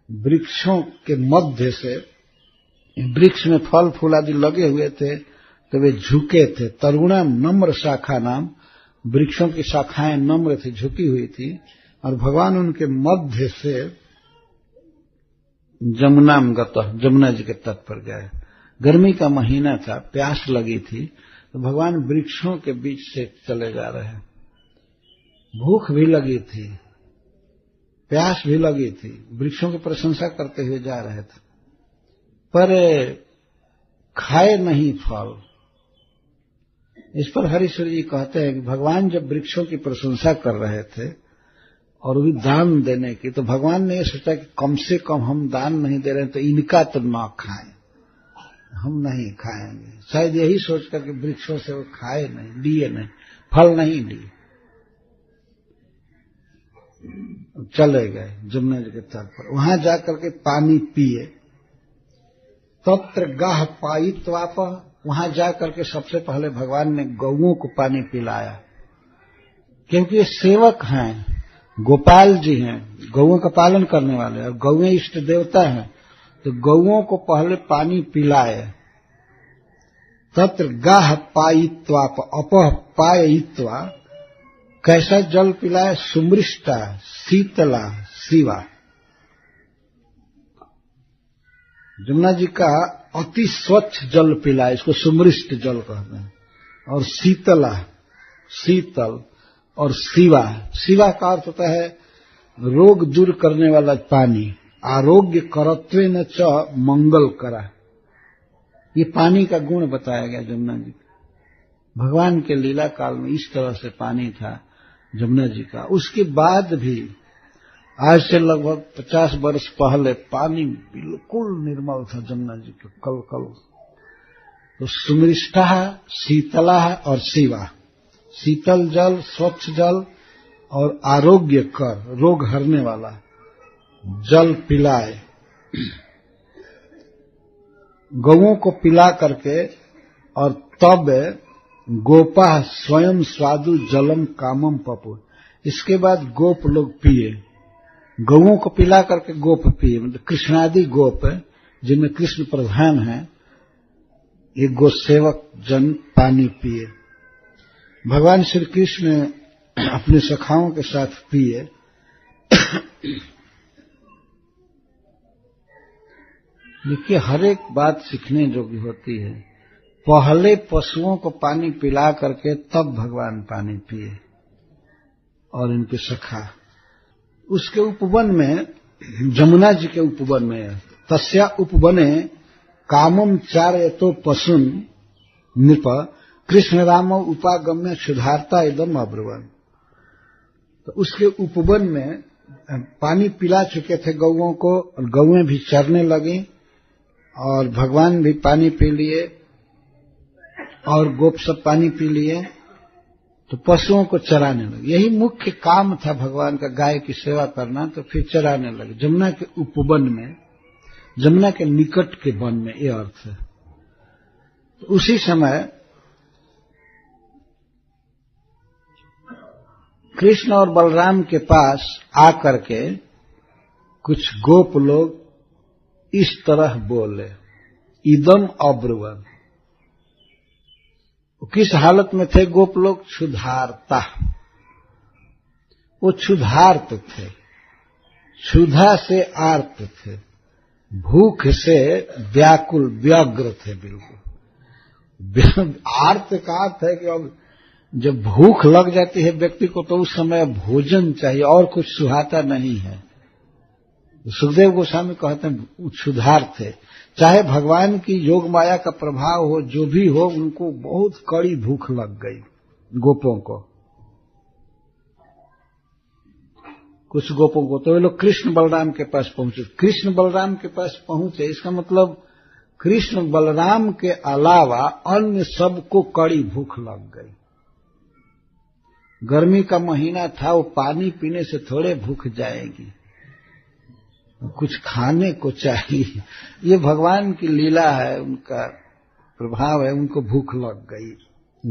वृक्षों के मध्य से, वृक्ष में फल फूल आदि लगे हुए थे तो वे झुके थे। तरुणा नम्र शाखा नाम, वृक्षों की शाखाएं नम्र थी, झुकी हुई थी, और भगवान उनके मध्य से जमुनाम गतः, जमुना जी के तट पर गए। गर्मी का महीना था, प्यास लगी थी, तो भगवान वृक्षों के बीच से चले जा रहे हैं। भूख भी लगी थी, प्यास भी लगी थी, वृक्षों की प्रशंसा करते हुए जा रहे थे, पर खाए नहीं फल। इस पर हरीश्वर जी कहते हैं कि भगवान जब वृक्षों की प्रशंसा कर रहे थे और भी दान देने की, तो भगवान ने ये सोचा कि कम से कम हम दान नहीं दे रहे हैं तो इनका तो ना खाएं, हम नहीं खाएंगे। शायद यही सोचकर कि वृक्षों से वो खाए नहीं, लिए नहीं, फल नहीं लिए, चले गए जमुना जी के तट पर। वहां जाकर के पानी पिए। तत्र गाह पायित्वाप, वहां जाकर के सबसे पहले भगवान ने गौओं को पानी पिलाया, क्योंकि ये सेवक हैं, गोपाल जी हैं, गौओं का पालन करने वाले, और गौएं इष्ट देवता हैं, तो गौओं को पहले पानी पिलाए। तत्र गाह पायित्वाप, अपह पायित्वा, कैसा जल पिलाए? सुमृष्टा, शीतला, शिवा। जमुना जी का अति स्वच्छ जल पिलाए, इसको सुमृष्ट जल कहते हैं। और शीतला, शीतल, और शिवा, शिवा का अर्थ होता है रोग दूर करने वाला पानी। आरोग्य करत्वेन च मंगल करा, ये पानी का गुण बताया गया जमुना जी। भगवान के लीला काल में इस तरह से पानी था जमुना जी का। उसके बाद भी आज से लगभग 50 वर्ष पहले पानी बिल्कुल निर्मल था जमुना जी का, कल कल। तो सुमृष्टा, शीतला और शिवा, शीतल जल, स्वच्छ जल और आरोग्य कर, रोग हरने वाला जल पिलाए। गौओं को पिला करके, और तब गोपा स्वयं स्वादु जलम कामम पपु, इसके बाद गोप लोग पिए। गौओं को पिला करके गोप पिए, मतलब कृष्णादि गोप जिनमें कृष्ण प्रधान है, ये गोसेवक जन पानी पिए। भगवान श्री कृष्ण अपने सखाओं के साथ पिए। देखिए, हर एक बात सीखने योग्य होती है। पहले पशुओं को पानी पिला करके तब भगवान पानी पिए और इनके सखा। उसके उपवन में जमुना जी के उपवन में। तस्या उपवने कामम चारयतो पशुन नृप कृष्ण राम उपागम्य क्षुधार्ता इदम अब्रुवन। तो उसके उपवन में पानी पिला चुके थे गौओं को, और गौएं भी चरने लगी, और भगवान भी पानी पी लिए, और गोप सब पानी पी लिए, तो पशुओं को चराने लगे। यही मुख्य काम था भगवान का, गाय की सेवा करना। तो फिर चराने लगे जमुना के उपवन में, जमुना के निकट के वन में, ये अर्थ है। तो उसी समय कृष्ण और बलराम के पास आकर के कुछ गोप लोग इस तरह बोले, इदम अब्रुवन। किस हालत में थे गोप लोग? क्षुधार्ता। वो क्षुधार्त थे, क्षुधा से आर्त थे, भूख से व्याकुल व्यग्र थे बिल्कुल। आर्त का अर्थ है कि अब जब भूख लग जाती है व्यक्ति को तो उस समय भोजन चाहिए, और कुछ सुहाता नहीं है। सुखदेव गोस्वामी कहते हैं क्षुधार्त थे। चाहे भगवान की योग माया का प्रभाव हो, जो भी हो, उनको बहुत कड़ी भूख लग गई गोपों को, कुछ गोपों को। तो वे लोग कृष्ण बलराम के पास पहुंचे। कृष्ण बलराम के पास पहुंचे, इसका मतलब कृष्ण बलराम के अलावा अन्य सबको कड़ी भूख लग गई। गर्मी का महीना था, वो पानी पीने से थोड़े भूख जाएगी, कुछ खाने को चाहिए। ये भगवान की लीला है, उनका प्रभाव है, उनको भूख लग गई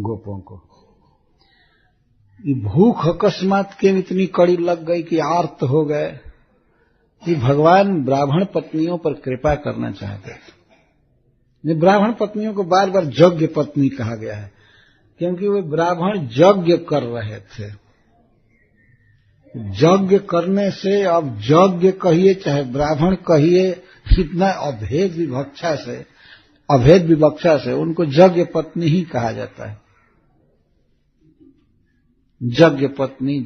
गोपों को। ये भूख अकस्मात के इतनी कड़ी लग गई कि आर्त हो गए। कि भगवान ब्राह्मण पत्नियों पर कृपा करना चाहते थे। ब्राह्मण पत्नियों को बार बार यज्ञ पत्नी कहा गया है, क्योंकि वे ब्राह्मण यज्ञ कर रहे थे। यज्ञ करने से, अब यज्ञ कहिए चाहे ब्राह्मण कहिए, इतना अभेद विवक्षा से उनको यज्ञ पत्नी ही कहा जाता है। यज्ञ पत्नी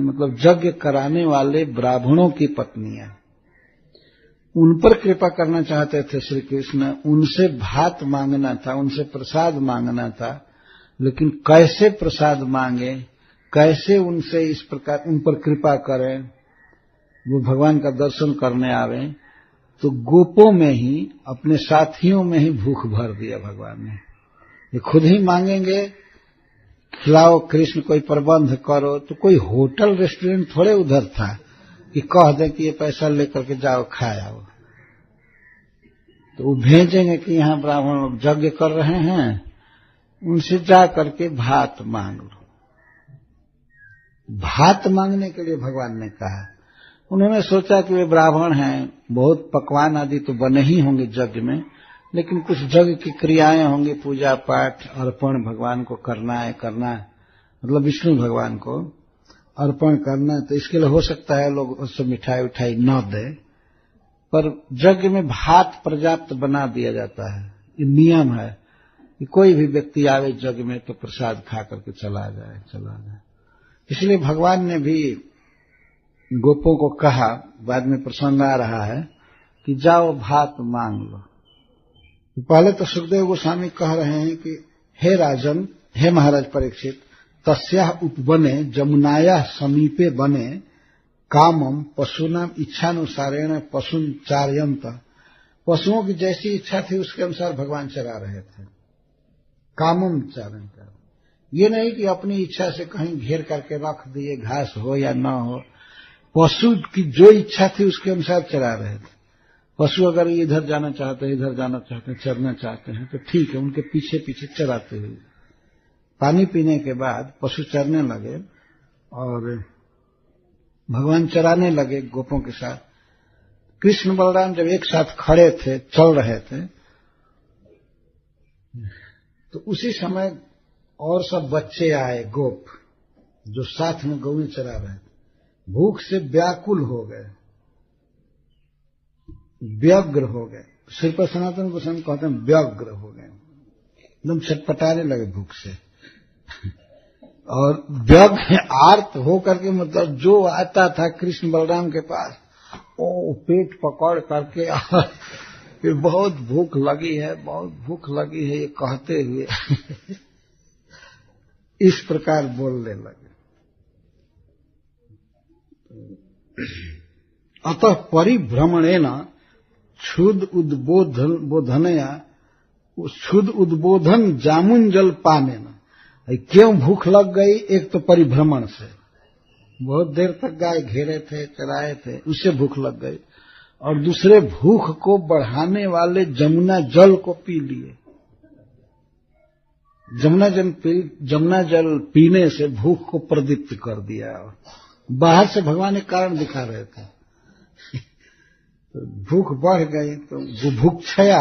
मतलब यज्ञ कराने वाले ब्राह्मणों की पत्नियां, उन पर कृपा करना चाहते थे श्री कृष्ण। उनसे भात मांगना था, उनसे प्रसाद मांगना था, लेकिन कैसे प्रसाद मांगे, कैसे उनसे इस प्रकार उन पर कृपा करें, वो भगवान का दर्शन करने आवे। तो गोपों में ही, अपने साथियों में ही भूख भर दिया भगवान ने। ये खुद ही मांगेंगे खिलाओ कृष्ण, कोई प्रबंध करो, तो कोई होटल रेस्टोरेंट थोड़े उधर था कि कह दें कि ये पैसा लेकर के जाओ खाओ। तो वो भेजेंगे कि यहाँ ब्राह्मण लोग यज्ञ कर रहे हैं, उनसे जा करके भात मांग लो। भात मांगने के लिए भगवान ने कहा। उन्होंने सोचा कि वे ब्राह्मण हैं, बहुत पकवान आदि तो बने ही होंगे यज्ञ में, लेकिन कुछ यज्ञ की क्रियाएं होंगी, पूजा पाठ अर्पण भगवान को करना है, मतलब विष्णु भगवान को अर्पण करना है। तो इसके लिए हो सकता है लोग उससे मिठाई उठाई न दे, पर यज्ञ में भात पर्याप्त बना दिया जाता है। ये नियम है कि कोई भी व्यक्ति आवे यज्ञ में तो प्रसाद खा करके चला जाए। इसलिए भगवान ने भी गोपों को कहा, बाद में प्रसंग आ रहा है कि जाओ भात मांग लो। पहले तो सुखदेव गोस्वामी कह रहे हैं कि हे राजन, हे महाराज परीक्षित, तस्याः उपवने जमुनायाः समीपे वने कामम पशूनाम इच्छानुसारेण पशुन चारयन्त। पशुओं की जैसी इच्छा थी उसके अनुसार भगवान चरा रहे थे। कामम चारयन्त, ये नहीं कि अपनी इच्छा से कहीं घेर करके रख दिए, घास हो या न हो। पशु की जो इच्छा थी उसके अनुसार चरा रहे थे। पशु अगर इधर जाना चाहते हैं, इधर जाना चाहते हैं, चरना चाहते हैं तो ठीक है, उनके पीछे पीछे चराते हुए। पानी पीने के बाद पशु चरने लगे और भगवान चराने लगे गोपों के साथ। कृष्ण बलराम जब एक साथ खड़े थे, चल रहे थे, तो उसी समय और सब बच्चे आए, गोप जो साथ में गौएं चरा रहे थे, भूख से व्याकुल हो गए, व्यग्र हो गए। श्री पर सनातन गोस्वामी कहते हैं व्यग्र हो गए, एकदम छटपटाने लगे भूख से। और व्यग्र आर्त हो करके, मतलब जो आता था कृष्ण बलराम के पास ओ पेट पकड़ करके फिर बहुत भूख लगी है, बहुत भूख लगी है, ये कहते हुए इस प्रकार बोलने लगे। अतः परिभ्रमणेन क्षुद उद्बोधनया, क्षुद उद्बोधन जामुंजल पाने न। क्यों भूख लग गई? एक तो परिभ्रमण से, बहुत देर तक गाय घेरे थे, चराए थे, उससे भूख लग गई, और दूसरे भूख को बढ़ाने वाले जमुना जल को पी लिए। जमुना जल पीने से भूख को प्रदीप्त कर दिया। बाहर से भगवान एक कारण दिखा रहे थे। तो भूख बढ़ गई तो बुभुक्षया,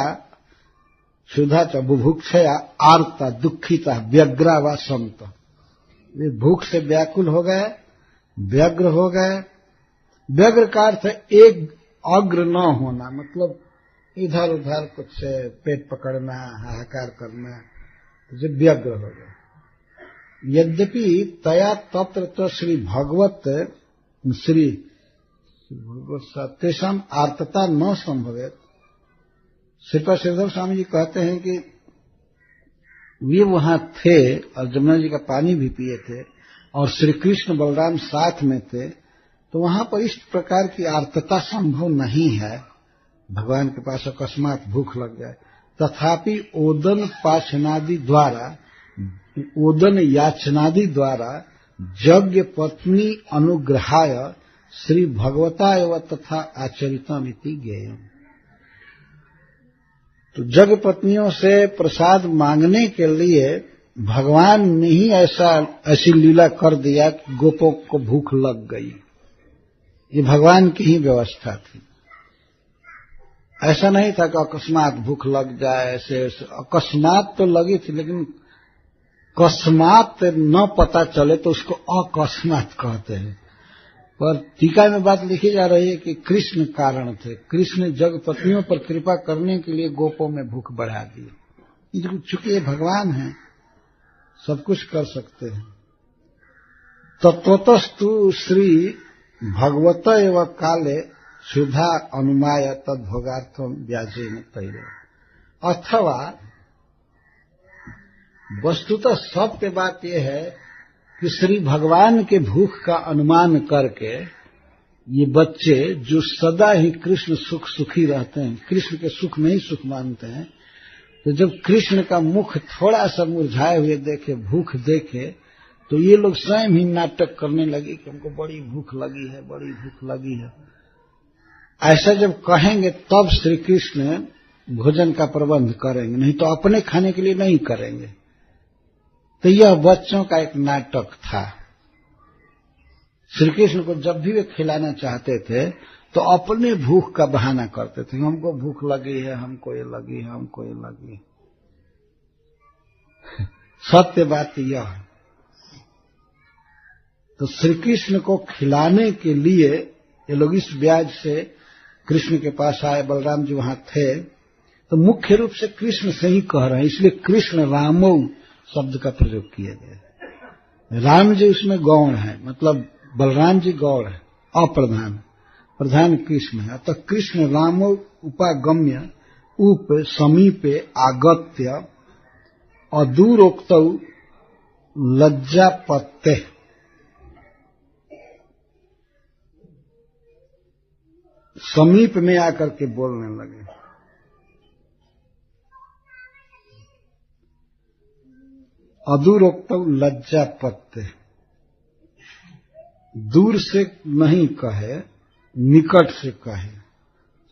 क्षुधा च बुभुक्षया आर्ता दुखिता व्यग्रा व संत, वे भूख से व्याकुल हो गए, व्यग्र हो गए। व्यग्र का अर्थ एक अग्र न होना, मतलब इधर उधर कुछ पेट पकड़ना, हाहाकार करना, जो व्यग्र हो गए। यद्यपि तया तत्र तो श्री भगवत तेषाम आर्तता न संभवेत। श्रीपद श्रीधर स्वामी जी कहते हैं कि वे वहां थे और जमुना जी का पानी भी पिए थे और श्री कृष्ण बलराम साथ में थे, तो वहां पर इस प्रकार की आर्तता संभव नहीं है, भगवान के पास अकस्मात भूख लग जाए। तथापि ओदन पाचनादि द्वारा, ओदन याचनादि द्वारा यज्ञ पत्नी अनुग्रहाय श्री भगवता एवं तथा आचरितम इति ज्ञेयम्। तो यज्ञ पत्नियों से प्रसाद मांगने के लिए भगवान ने ही ऐसी लीला कर दिया कि गोपों को भूख लग गई। ये भगवान की ही व्यवस्था थी। ऐसा नहीं था कि अकस्मात भूख लग जाए, ऐसे अकस्मात तो लगी थी, लेकिन अकस्मात न पता चले तो उसको अकस्मात कहते हैं। पर टीका में बात लिखी जा रही है कि कृष्ण कारण थे, कृष्ण जगपतियों पर कृपा करने के लिए गोपों में भूख बढ़ा दी। चूंकि ये भगवान हैं, सब कुछ कर सकते हैं। तत्वतस्तु श्री भगवत एवं काले क्षुधा अनुमाय तद्भोगार्थम व्याजेन तैरे। अथवा वस्तुतः सत्य बात यह है कि श्री भगवान के भूख का अनुमान करके ये बच्चे जो सदा ही कृष्ण सुखी रहते हैं, कृष्ण के सुख में ही सुख मानते हैं, तो जब कृष्ण का मुख थोड़ा सा मुरझाए हुए देखे, भूख देखे, तो ये लोग स्वयं ही नाटक करने लगे कि हमको बड़ी भूख लगी है, बड़ी भूख लगी है। ऐसा जब कहेंगे तब श्री कृष्ण भोजन का प्रबंध करेंगे, नहीं तो अपने खाने के लिए नहीं करेंगे। तो यह बच्चों का एक नाटक था। श्री कृष्ण को जब भी वे खिलाना चाहते थे तो अपने भूख का बहाना करते थे, हमको भूख लगी है, हमको ये लगी है, हमको ये लगी है। सत्य बात यह है। तो श्री कृष्ण को खिलाने के लिए ये लोग इस व्याज से कृष्ण के पास आए। बलराम जी वहां थे, तो मुख्य रूप से कृष्ण से ही कह रहे हैं, इसलिए कृष्ण रामो शब्द का प्रयोग किया गया। राम जी उसमें गौण है, मतलब बलराम जी गौण है, अप्रधान, प्रधान कृष्ण है। अतः कृष्ण रामो उपागम्य उप समीपे आगत्य अदूरोक्त लज्जापत्ते, समीप में आकर के बोलने लगे। अदूरोक्त लज्जापत्ते, दूर से नहीं कहे, निकट से कहे,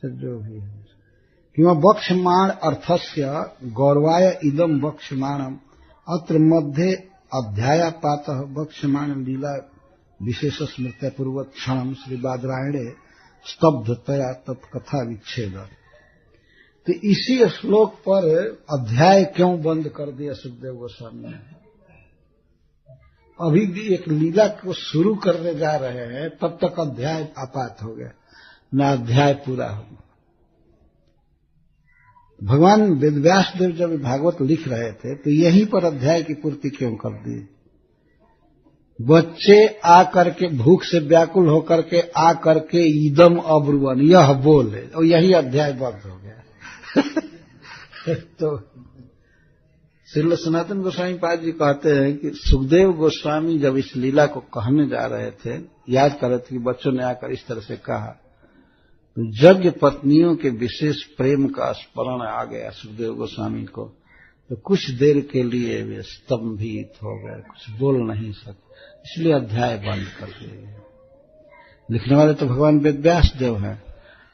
जो भी है। किंवा वक्ष्यमाण अर्थस्य गौरवाय इदम वक्ष्यमाणम अत्र मध्ये अध्यायापातः वक्ष्यमाण लीला विशेष स्मृत्या पूर्वक क्षणम श्री बादरायणे स्तब्धतया तत्कथा विच्छेद। तो इसी श्लोक पर अध्याय क्यों बंद कर दिया सुखदेव गोस्वामी ने? अभी भी एक लीला को शुरू करने जा रहे हैं, तब तक अध्याय आपात हो गया, न अध्याय पूरा हो। भगवान वेदव्यास देव जब भागवत लिख रहे थे तो यहीं पर अध्याय की पूर्ति क्यों कर दी? बच्चे आ करके भूख से व्याकुल होकर के आ करके ईदम अब्रुवन यह बोले, और यही अध्याय बंद हो गया। तो श्रील सनातन गोस्वामी पाद जी कहते हैं कि सुखदेव गोस्वामी जब इस लीला को कहने जा रहे थे, याद कर रहे थे कि बच्चों ने आकर इस तरह से कहा, तो यज्ञ पत्नियों के विशेष प्रेम का स्मरण आ गया सुखदेव गोस्वामी को। तो कुछ देर के लिए वे स्तंभित हो गए, कुछ बोल नहीं सके, इसलिए अध्याय बंद कर दिए। लिखने वाले तो भगवान वेदव्यास देव हैं,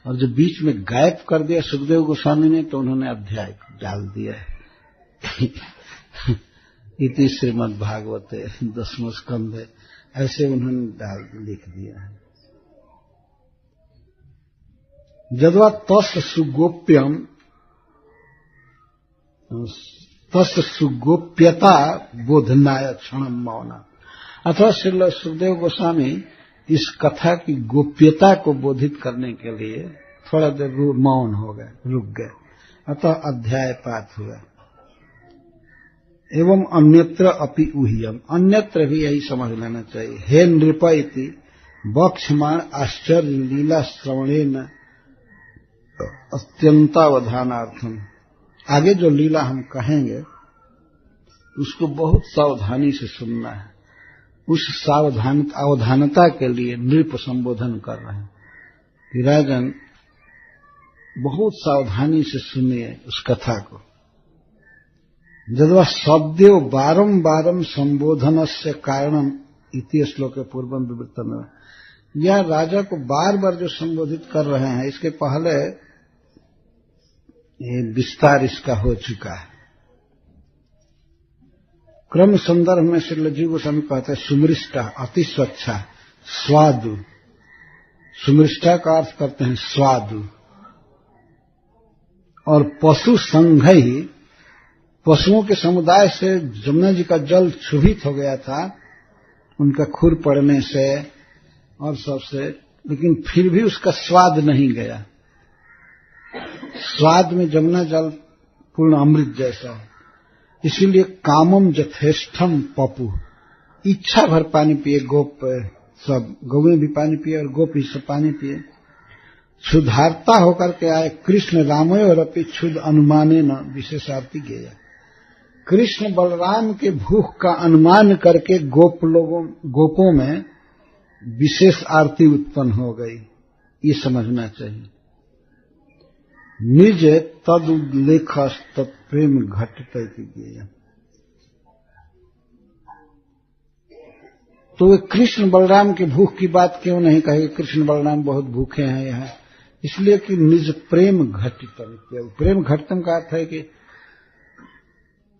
और जो बीच में गायब कर दिया सुखदेव गोस्वामी ने, तो उन्होंने अध्याय डाल दिया। इति श्रीमद् भागवते 10वें स्कंधे, ऐसे उन्होंने लिख दिया है। जद्वा तस् सुगोप्यम तस् सुगोप्यता बोधनाय क्षणम मौना, अथवा श्री सुखदेव गोस्वामी इस कथा की गोप्यता को बोधित करने के लिए थोड़ा देर मौन हो गए, रुक गए, अतः अध्याय पाठ हुआ। एवं अन्यत्र अपि उह्यम, अन्यत्र भी यही समझ लेना चाहिए। हे नृप इति वक्ष्यमाण आश्चर्य लीला श्रवणेन अत्यंतावधानार्थम, आगे जो लीला हम कहेंगे उसको बहुत सावधानी से सुनना है। उस अवधानता के लिए नृप संबोधन कर रहे हैं कि राजन बहुत सावधानी से सुनिए उस कथा को। जद्वा शब्देव बारंबारम संबोधन से कारणम इति श्लोक पूर्वम विवृतम, यह राजा को बार बार जो संबोधित कर रहे हैं, इसके पहले ये विस्तार इसका हो चुका है। क्रम संदर्भ में श्री जीव गोस्वामी कहते हैं सुमृष्टा अति स्वच्छा स्वादु, सुमृष्टा का अर्थ करते हैं स्वादु, और पशु संघ ही, पशुओं के समुदाय से जमुना जी का जल क्षुभित हो गया था उनका खुर पड़ने से और सबसे, लेकिन फिर भी उसका स्वाद नहीं गया। स्वाद में जमुना जल पूर्ण अमृत जैसा है, इसीलिए कामम यथेष्टम पपु, इच्छा भर पानी पिए गोप, सब गौएं भी पानी पिए और गोप ही सब पानी पिए। क्षुधार्ता होकर के आए कृष्ण रामय और अपि क्षुद अनुमाने न विशेषार्थी गया, कृष्ण बलराम के भूख का अनुमान करके गोपों में विशेष आरती उत्पन्न हो गई, ये समझना चाहिए। निज तद उल्लेख तत्प्रेम घटित गया, तो वे कृष्ण बलराम के भूख की बात क्यों नहीं कहे? कृष्ण बलराम बहुत भूखे हैं यहाँ, इसलिए कि निज प्रेम घटितम, प्रेम घटितम का अर्थ है कि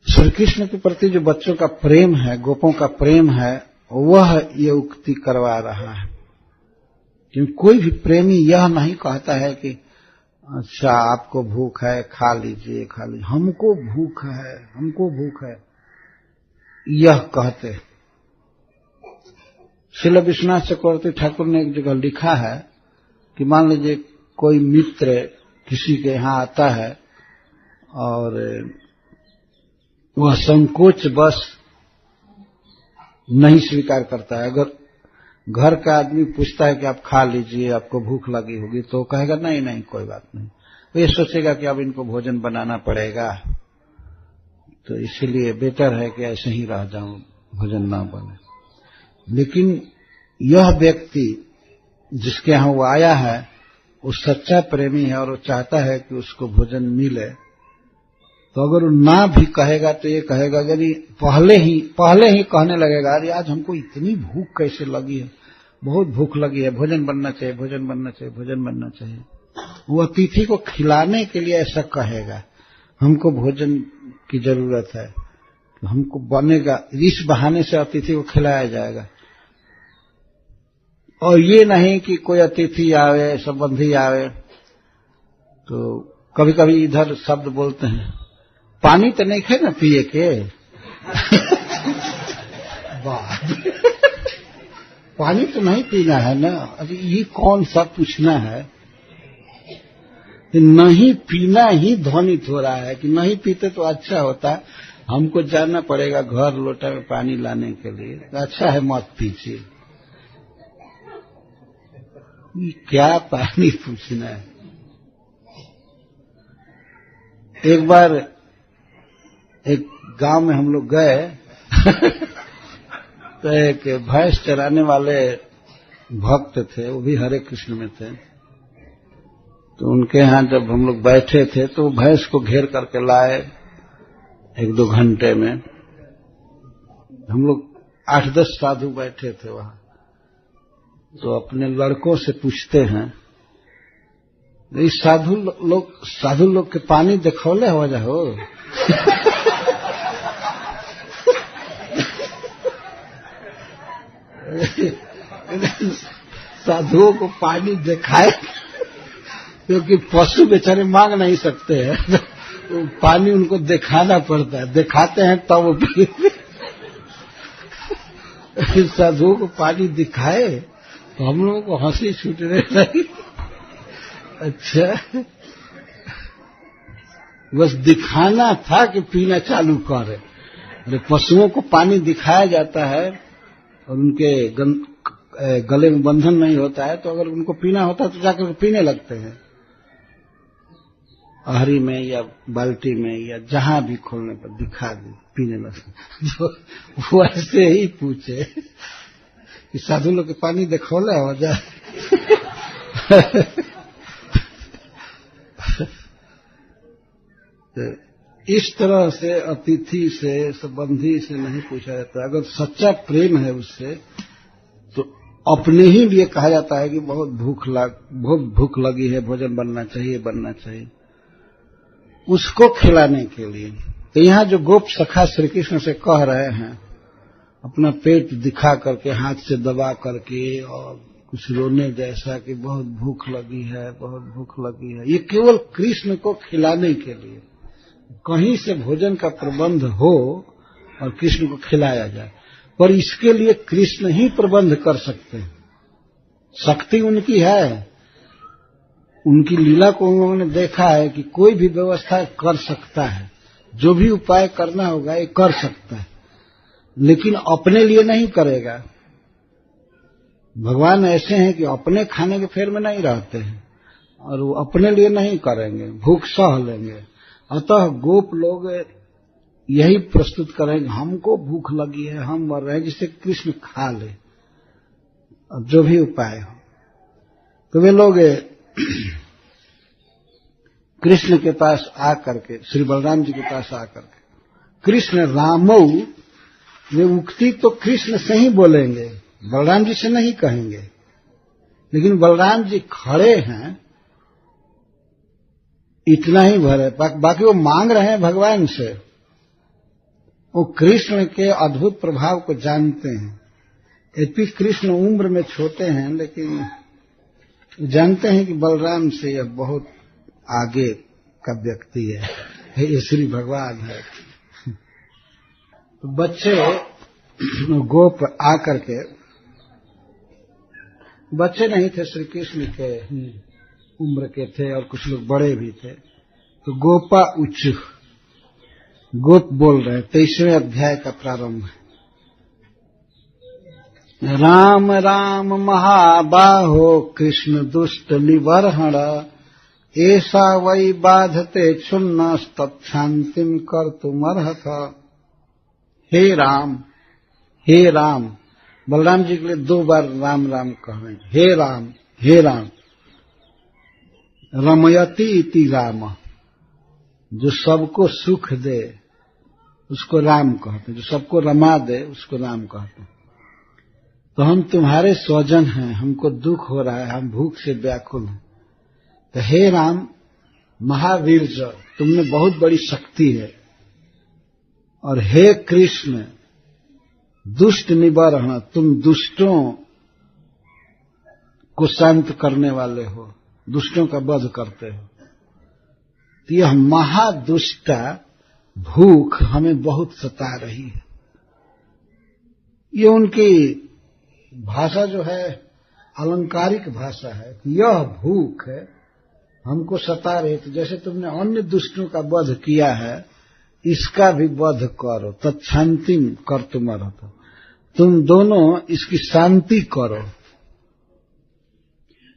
श्री कृष्ण के प्रति जो बच्चों का प्रेम है, गोपों का प्रेम है, वह ये उक्ति करवा रहा है। क्योंकि कोई भी प्रेमी यह नहीं कहता है कि अच्छा आपको भूख है खा लीजिए खा लीजिए, हमको भूख है हमको भूख है, यह कहते। श्रील विश्वनाथ चक्रवर्ती ठाकुर ने एक जगह लिखा है कि मान लीजिए कोई मित्र किसी के यहाँ आता है और वह संकोच बस नहीं स्वीकार करता है। अगर घर का आदमी पूछता है कि आप खा लीजिए आपको भूख लगी होगी, तो कहेगा नहीं नहीं कोई बात नहीं, तो ये सोचेगा कि अब इनको भोजन बनाना पड़ेगा, तो इसीलिए बेटर है कि ऐसे ही रह जाऊं, भोजन ना बने। लेकिन यह व्यक्ति जिसके यहाँ वो आया है वो सच्चा प्रेमी है और वो चाहता है कि उसको भोजन मिले, तो अगर वो ना भी कहेगा तो ये कहेगा, यदि पहले ही कहने लगेगा अरे आज हमको इतनी भूख कैसे लगी है, बहुत भूख लगी है, भोजन बनना चाहिए भोजन बनना चाहिए भोजन बनना चाहिए, वो अतिथि को खिलाने के लिए ऐसा कहेगा, हमको भोजन की जरूरत है, तो हमको बनेगा, इस बहाने से अतिथि को खिलाया जाएगा। और ये नहीं कि कोई अतिथि आवे संबंधी आवे तो कभी कभी इधर शब्द बोलते हैं, पानी तो नहीं खे ना पिए के पानी तो नहीं पीना है ना, अरे ये कौन सा पूछना है, नहीं पीना ही ध्वनित हो रहा है कि नहीं पीते तो अच्छा होता, हमको जाना पड़ेगा घर लोटा में पानी लाने के लिए। अच्छा है मत पीछे, क्या पानी पूछना है। एक बार एक गांव में हम लोग गए तो एक भैंस चराने वाले भक्त थे, वो भी हरे कृष्ण में थे। तो उनके यहाँ जब हम लोग बैठे थे तो भैंस को घेर करके लाए। 1-2 घंटे में हम लोग 8-10 साधु बैठे थे वहां। तो अपने लड़कों से पूछते हैं, इस साधु लोग के पानी देखौले हो जाओ। साधुओं को पानी दिखाए, क्योंकि पशु बेचारे मांग नहीं सकते हैं, तो पानी उनको दिखाना पड़ता है। दिखाते हैं तब वो साधुओं को पानी दिखाए तो हम लोगों को हंसी छूटने लगी। अच्छा, बस दिखाना था कि पीना चालू करे। अरे पशुओं को पानी दिखाया जाता है और उनके गले में बंधन नहीं होता है, तो अगर उनको पीना होता है तो जाकर पीने लगते हैं, आहरी में या बाल्टी में या जहां भी खोलने पर दिखा दे पीने लगते। तो वो ऐसे ही पूछे कि साधु लोग के पानी देखौले हो जाए। तो इस तरह से अतिथि से, संबंधी से नहीं पूछा जाता। अगर सच्चा प्रेम है उससे तो अपने ही लिए कहा जाता है कि बहुत भूख लगी है, भोजन बनना चाहिए, उसको खिलाने के लिए। तो यहाँ जो गोप सखा श्री कृष्ण से कह रहे हैं, अपना पेट दिखा करके, हाथ से दबा करके और कुछ रोने जैसा कि बहुत भूख लगी है, ये केवल कृष्ण को खिलाने के लिए। कहीं से भोजन का प्रबंध हो और कृष्ण को खिलाया जाए, पर इसके लिए कृष्ण ही प्रबंध कर सकते हैं। शक्ति उनकी है, उनकी लीला को उन्होंने देखा है कि कोई भी व्यवस्था कर सकता है, जो भी उपाय करना होगा ये कर सकता है, लेकिन अपने लिए नहीं करेगा। भगवान ऐसे हैं कि अपने खाने के फेर में नहीं रहते हैं और वो अपने लिए नहीं करेंगे, भूख सह लेंगे। अतः गोप लोग यही प्रस्तुत करेंगे, हमको भूख लगी है, हम मर रहे हैं, जिससे कृष्ण खा ले, अब जो भी उपाय हो। तो वे लोग कृष्ण के पास आकर के, श्री बलराम जी के पास आकर के, कृष्ण रामौ वे उक्ति तो कृष्ण से ही बोलेंगे, बलराम जी से नहीं कहेंगे। लेकिन बलराम जी खड़े हैं, इतना ही भरे, बाकी वो मांग रहे हैं भगवान से। वो कृष्ण के अद्भुत प्रभाव को जानते हैं। यद्यपि कृष्ण उम्र में छोटे हैं, लेकिन जानते हैं कि बलराम से यह बहुत आगे का व्यक्ति है, ये श्री भगवान है। तो बच्चे गोप आकर के, बच्चे नहीं थे, श्री कृष्ण के उम्र के थे और कुछ लोग बड़े भी थे। तो गोपा उच्च, गोप बोल रहे। 23वें अध्याय का प्रारंभ है। राम राम महाबाहो कृष्ण दुष्ट निबर्हण, ऐसा वै बाधते क्षुण्ण तत्शांतिम कर्तुमर्हथ। हे राम, हे राम, बलराम जी के लिए 2 बार राम राम कह रहे हैं। हे राम, हे राम। रमयति इति राम, जो सबको सुख दे उसको राम कहते हैं, जो सबको रमा दे उसको राम कहते हैं। तो हम तुम्हारे स्वजन हैं, हमको दुख हो रहा है, हम भूख से व्याकुल हैं। तो हे राम महावीर, तुमने बहुत बड़ी शक्ति है। और हे कृष्ण दुष्ट निबर्हण, तुम दुष्टों को शांत करने वाले हो, दुष्टों का वध करते हो। तो यह महादुष्टा भूख हमें बहुत सता रही है। ये उनकी भाषा जो है अलंकारिक भाषा है कि यह भूख है हमको सता रही। तो जैसे तुमने अन्य दुष्टों का वध किया है, इसका भी वध करो, तत्शांतिम कर्तुमर्हत, तुम दोनों इसकी शांति करो।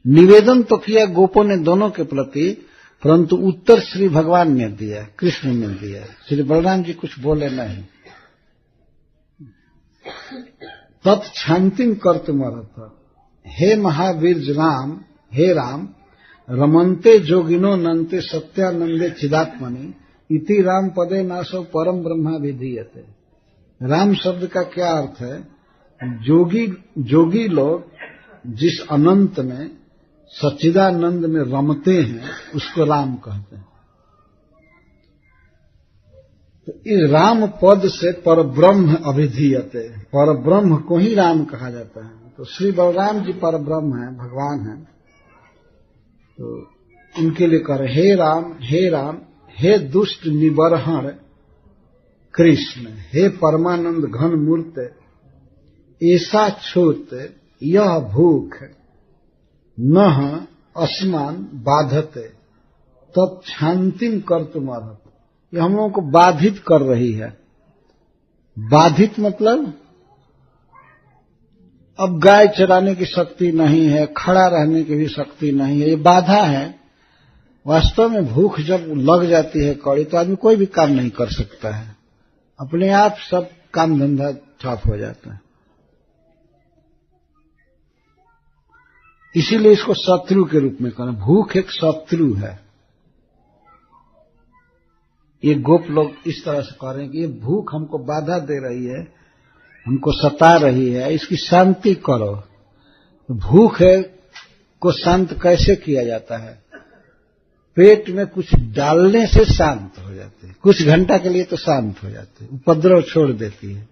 निवेदन तो किया गोपों ने दोनों के प्रति, परंतु उत्तर श्री भगवान ने दिया, कृष्ण ने दिया। श्री बलराम जी कुछ बोले नहीं। तत्शांतिम कर्तुमर्हत, हे महावीर राम, हे राम, रमन्ते जोगिनो नन्ते सत्यानंदे चिदात्मनि इति राम पदे नासो परम ब्रह्मा विधीयते। राम शब्द का क्या अर्थ है? जोगी लोग जिस अनंत में सच्चिदानंद में रमते हैं उसको राम कहते हैं। तो इस राम पद से परब्रह्म अभिधीयते, परब्रह्म को ही राम कहा जाता है। तो श्री बलराम जी परब्रह्म हैं, भगवान हैं। तो उनके लिए कह रहे हे राम, हे राम, हे दुष्ट निबरहण कृष्ण, हे परमानंद घन मूर्त, ऐसा छूत यह भूख नह असमान बाधते तत्शांतिम कर्तुमर्हत। यह हम लोगों को बाधित कर रही है। बाधित मतलब अब गाय चराने की शक्ति नहीं है, खड़ा रहने की भी शक्ति नहीं है, ये बाधा है। वास्तव में भूख जब लग जाती है कड़ी, तो आदमी कोई भी काम नहीं कर सकता है, अपने आप सब काम धंधा ठप हो जाता है। इसीलिए इसको शत्रु के रूप में कहना। भूख एक शत्रु है। ये गोप लोग इस तरह से कह रहे हैं कि ये भूख हमको बाधा दे रही है, हमको सता रही है, इसकी शांति करो। भूख है को शांत कैसे किया जाता है? पेट में कुछ डालने से शांत हो जाती है। कुछ घंटा के लिए तो शांत हो जाती है, उपद्रव छोड़ देती है।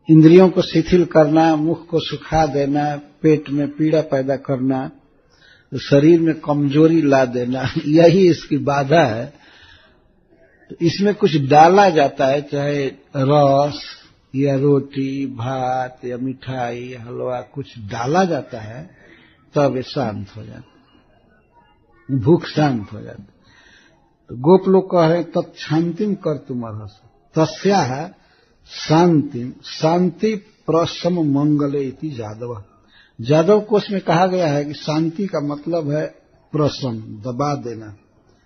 इंद्रियों को शिथिल करना, मुख को सुखा देना, पेट में पीड़ा पैदा करना, शरीर में कमजोरी ला देना, यही इसकी बाधा है। तो इसमें कुछ डाला जाता है, चाहे रस या रोटी भात या मिठाई हलवा, कुछ डाला जाता है, तब ये शांत हो जाता है, भूख शांत हो जाती है। तो गोप लोग कह रहे हैं तत्शांतिम कर्तुमर्हसि, तस्याः शांति, शांति प्रशम मंगले इति जादव। जादव कोश में कहा गया है कि शांति का मतलब है प्रशम, दबा देना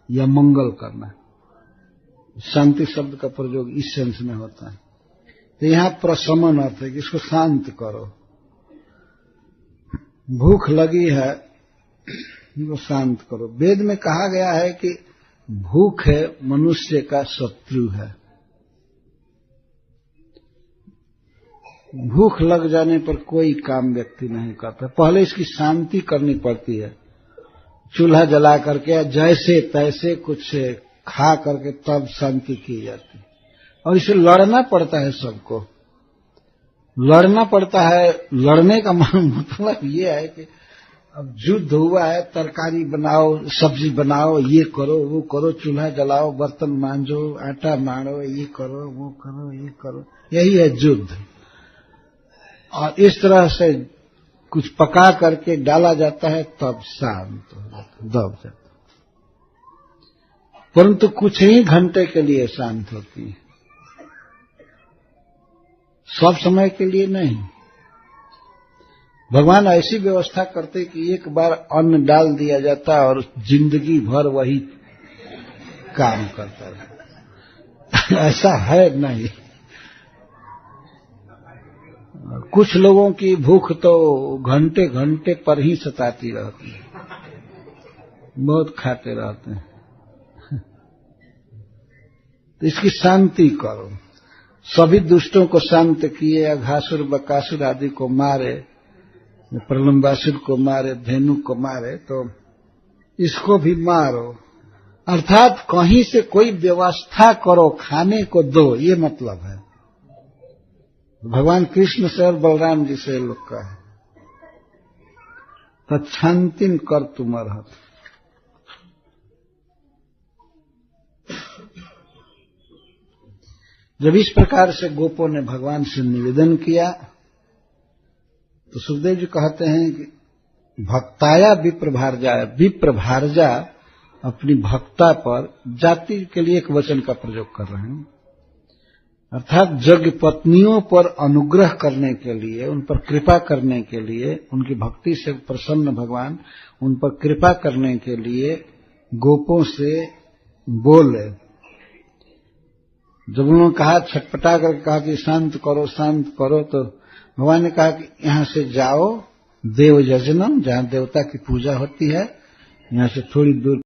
या मंगल करना। शांति शब्द का प्रयोग इस सेंस में होता है। तो यहां प्रशमन अर्थ है कि इसको शांत करो। भूख लगी है, इसको शांत करो। वेद में कहा गया है कि भूख है मनुष्य का शत्रु है। भूख लग जाने पर कोई काम व्यक्ति नहीं करता, पहले इसकी शांति करनी पड़ती है। चूल्हा जला करके जैसे तैसे कुछ खा करके तब शांति की जाती है। और इसे लड़ना पड़ता है, सबको लड़ना पड़ता है। लड़ने का मतलब ये है कि अब युद्ध हुआ है, तरकारी बनाओ, सब्जी बनाओ, ये करो वो करो, चूल्हा जलाओ, बर्तन मांजो, आटा मारो, ये करो वो करो, ये करो, यही है युद्ध। और इस तरह से कुछ पका करके डाला जाता है, तब शांत हो जाता, दब जाता। परंतु कुछ ही घंटे के लिए शांत होती है, सब समय के लिए नहीं। भगवान ऐसी व्यवस्था करते कि एक बार अन्न डाल दिया जाता और जिंदगी भर वही काम करता है। ऐसा है नहीं। कुछ लोगों की भूख तो घंटे घंटे पर ही सताती रहती है, बहुत खाते रहते हैं। तो इसकी शांति करो। सभी दुष्टों को शांत किए, अघासुर बकासुर आदि को मारे, प्रलंबासुर को मारे, धेनु को मारे, तो इसको भी मारो। अर्थात कहीं से कोई व्यवस्था करो, खाने को दो, ये मतलब है। भगवान कृष्ण से और बलराम जी से लोग का है तत्शांतिम कर्तुमर्हत। जब इस प्रकार से गोपों ने भगवान से निवेदन किया तो सुखदेव जी कहते हैं कि भक्ताया विप्रभार्जा, विप्रभार्जा अपनी भक्ता पर जाति के लिए एक वचन का प्रयोग कर रहे हैं, अर्थात यज्ञ पत्नियों पर अनुग्रह करने के लिए, उन पर कृपा करने के लिए, उनकी भक्ति से प्रसन्न भगवान उन पर कृपा करने के लिए गोपों से बोले। जब उन्होंने कहा, छटपटा कर कहा कि शांत करो, तो भगवान ने कहा कि यहां से जाओ देव यजनम, जहां देवता की पूजा होती है, यहां से थोड़ी दूर